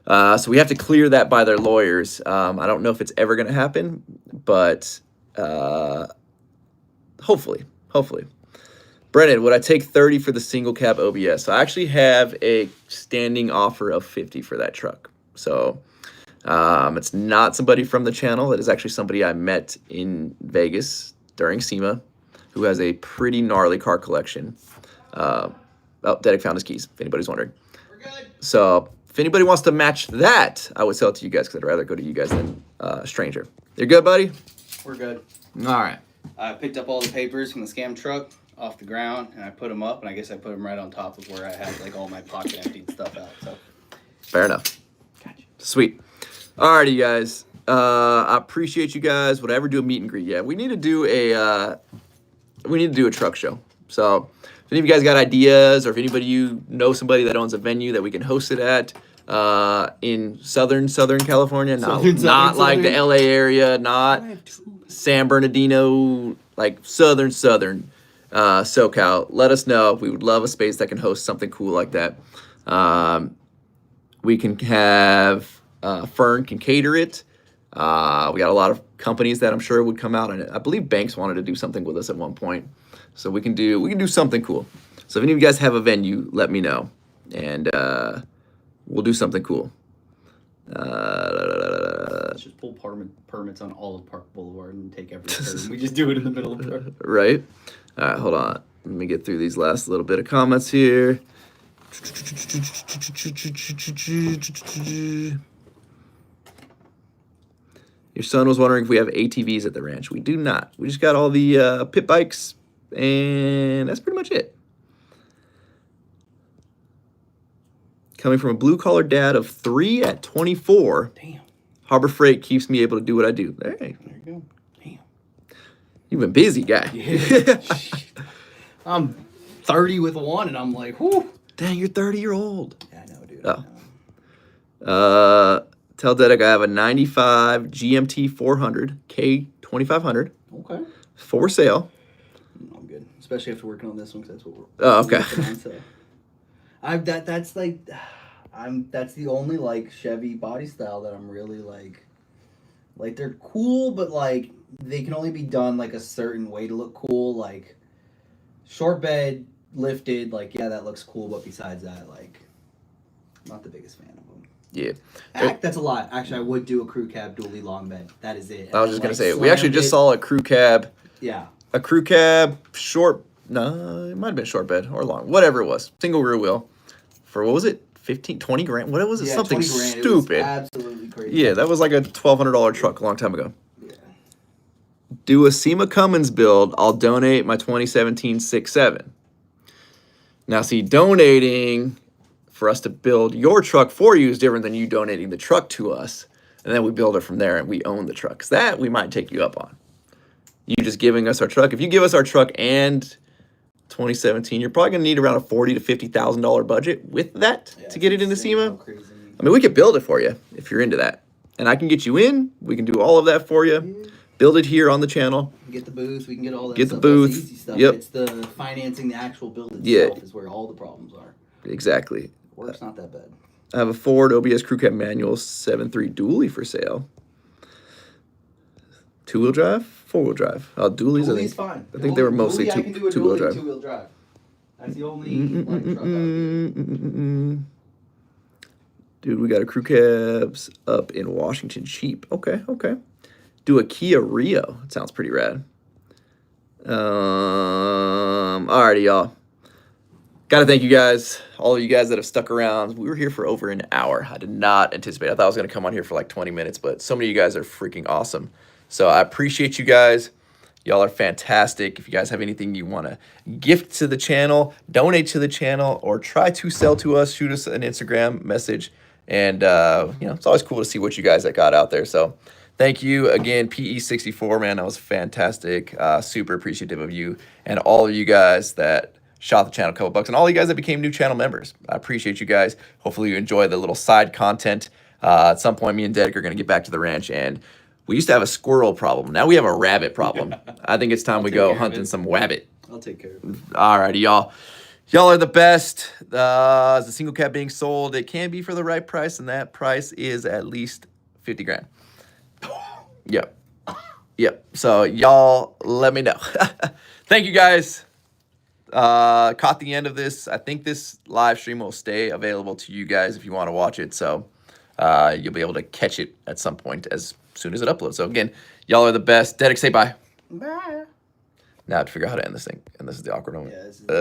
Speaker 1: so we have to clear that by their lawyers. I don't know if it's ever going to happen, but hopefully. Brennan, would I take 30 for the single cab OBS? So I actually have a standing offer of 50 for that truck. So it's not somebody from the channel. It is actually somebody I met in Vegas during SEMA who has a pretty gnarly car collection. Dedic found his keys, if anybody's wondering.
Speaker 2: We're good.
Speaker 1: So if anybody wants to match that, I would sell it to you guys because I'd rather go to you guys than a stranger. You're good, buddy?
Speaker 2: We're good.
Speaker 1: All right.
Speaker 2: I picked up all the papers from the scam truck off the ground, and I put them up, and I guess I put them right on top of where I had like all my pocket emptied stuff out. So
Speaker 1: fair enough.
Speaker 2: Gotcha.
Speaker 1: Sweet. Alrighty, guys. I appreciate you guys. Would I ever do a meet and greet? Yeah, we need to do a truck show. So if any of you guys got ideas, or if anybody you know somebody that owns a venue that we can host it at in Southern California, not like the LA area, not San Bernardino, like Southern SoCal, let us know. We would love a space that can host something cool like that. We can have Fern can cater it. We got a lot of companies that I'm sure would come out, and I believe Banks wanted to do something with us at one point, so we can do something cool. So if any of you guys have a venue, let me know, and we'll do something cool.
Speaker 2: Let's just pull permits on all of Park Boulevard and take every turn. We just do it in the middle of the park.
Speaker 1: Right. All right, hold on. Let me get through these last little bit of comments here. Your son was wondering if we have ATVs at the ranch. We do not. We just got all the pit bikes, and that's pretty much it. Coming from a blue-collar dad of 3 at 24.
Speaker 2: Damn.
Speaker 1: Harbor Freight keeps me able to do what I do. Hey.
Speaker 2: There you go. Damn.
Speaker 1: You've been busy, guy.
Speaker 2: Yeah. I'm 30 with one, and I'm like, whoo.
Speaker 1: Dang, you're 30-year-old.
Speaker 2: Yeah, I know, dude.
Speaker 1: Oh. Tell Dedic I have a 95 GMT 400 K2500.
Speaker 2: Okay.
Speaker 1: For sale.
Speaker 2: I'm good, especially after working on this one, because that's what we're.
Speaker 1: Oh, okay.
Speaker 2: On, so. That's the only like Chevy body style that I'm really like they're cool, but like they can only be done like a certain way to look cool, like short bed, lifted, like yeah, that looks cool, but besides that, like I'm not the biggest fan of them.
Speaker 1: Yeah.
Speaker 2: That's a lot. Actually, I would do a crew cab dually long bed. That is it.
Speaker 1: I was just gonna say we actually just saw a crew cab.
Speaker 2: Yeah.
Speaker 1: A crew cab short. No, it might have been short bed or long, whatever it was. Single rear wheel for what was it? 15, 20 grand. What was it?
Speaker 2: Yeah,
Speaker 1: something
Speaker 2: 20 grand.
Speaker 1: stupid.
Speaker 2: It was absolutely crazy.
Speaker 1: Yeah, that was like a $1,200 truck a long time ago.
Speaker 2: Yeah.
Speaker 1: Do a SEMA Cummins build. I'll donate my 2017 6.7. Now, see, donating for us to build your truck for you is different than you donating the truck to us, and then we build it from there and we own the truck. 'Cause that we might take you up on. You just giving us our truck. If you give us our truck and 2017, you're probably gonna need around a $40,000 to $50,000 budget with that to get it into SEMA. I mean, we could build it for you if you're into that, and I can get you in. We can do all of that for you. Build it here on the channel.
Speaker 2: Get the booth. We can get all that
Speaker 1: Get
Speaker 2: stuff.
Speaker 1: the booth.
Speaker 2: That's the easy stuff.
Speaker 1: Yep.
Speaker 2: It's the financing the actual build itself is where all the problems are.
Speaker 1: Exactly.
Speaker 2: Work's not that bad.
Speaker 1: I have a Ford OBS Crew Cab Manual 7.3 dually for sale. 2-wheel drive, 4-wheel drive. Dualies.
Speaker 2: Dually's fine.
Speaker 1: I think they were mostly
Speaker 2: I can do a
Speaker 1: 2-wheel
Speaker 2: dually
Speaker 1: drive.
Speaker 2: 2-wheel drive. That's the only like, truck I would do.
Speaker 1: Dude, we got a crew cabs up in Washington cheap. Okay. Do a Kia Rio. It sounds pretty rad. Alrighty, y'all. Gotta thank you guys, all of you guys that have stuck around. We were here for over an hour. I did not anticipate. I thought I was gonna come on here for like 20 minutes, but so many of you guys are freaking awesome. So I appreciate you guys. Y'all are fantastic. If you guys have anything you want to gift to the channel, donate to the channel, or try to sell to us, shoot us an Instagram message. And, it's always cool to see what you guys got out there. So thank you again, PE64, man. That was fantastic. Super appreciative of you and all of you guys that shot the channel a couple bucks, and all you guys that became new channel members. I appreciate you guys. Hopefully you enjoy the little side content. At some point, me and Dedic are going to get back to the ranch, and we used to have a squirrel problem. Now we have a rabbit problem. I think it's time we go hunting some wabbit.
Speaker 2: I'll take care of it.
Speaker 1: Alrighty, y'all. Y'all are the best. The single cab being sold, it can be for the right price, and that price is at least 50 grand. Yep. So y'all let me know. Thank you guys. Caught the end of this. I think this live stream will stay available to you guys if you want to watch it. So you'll be able to catch it at some point as soon as it uploads. So again, y'all are the best. Dedic, say bye.
Speaker 2: Bye.
Speaker 1: Now I have to figure out how to end this thing. And this is the awkward moment.
Speaker 2: Yeah,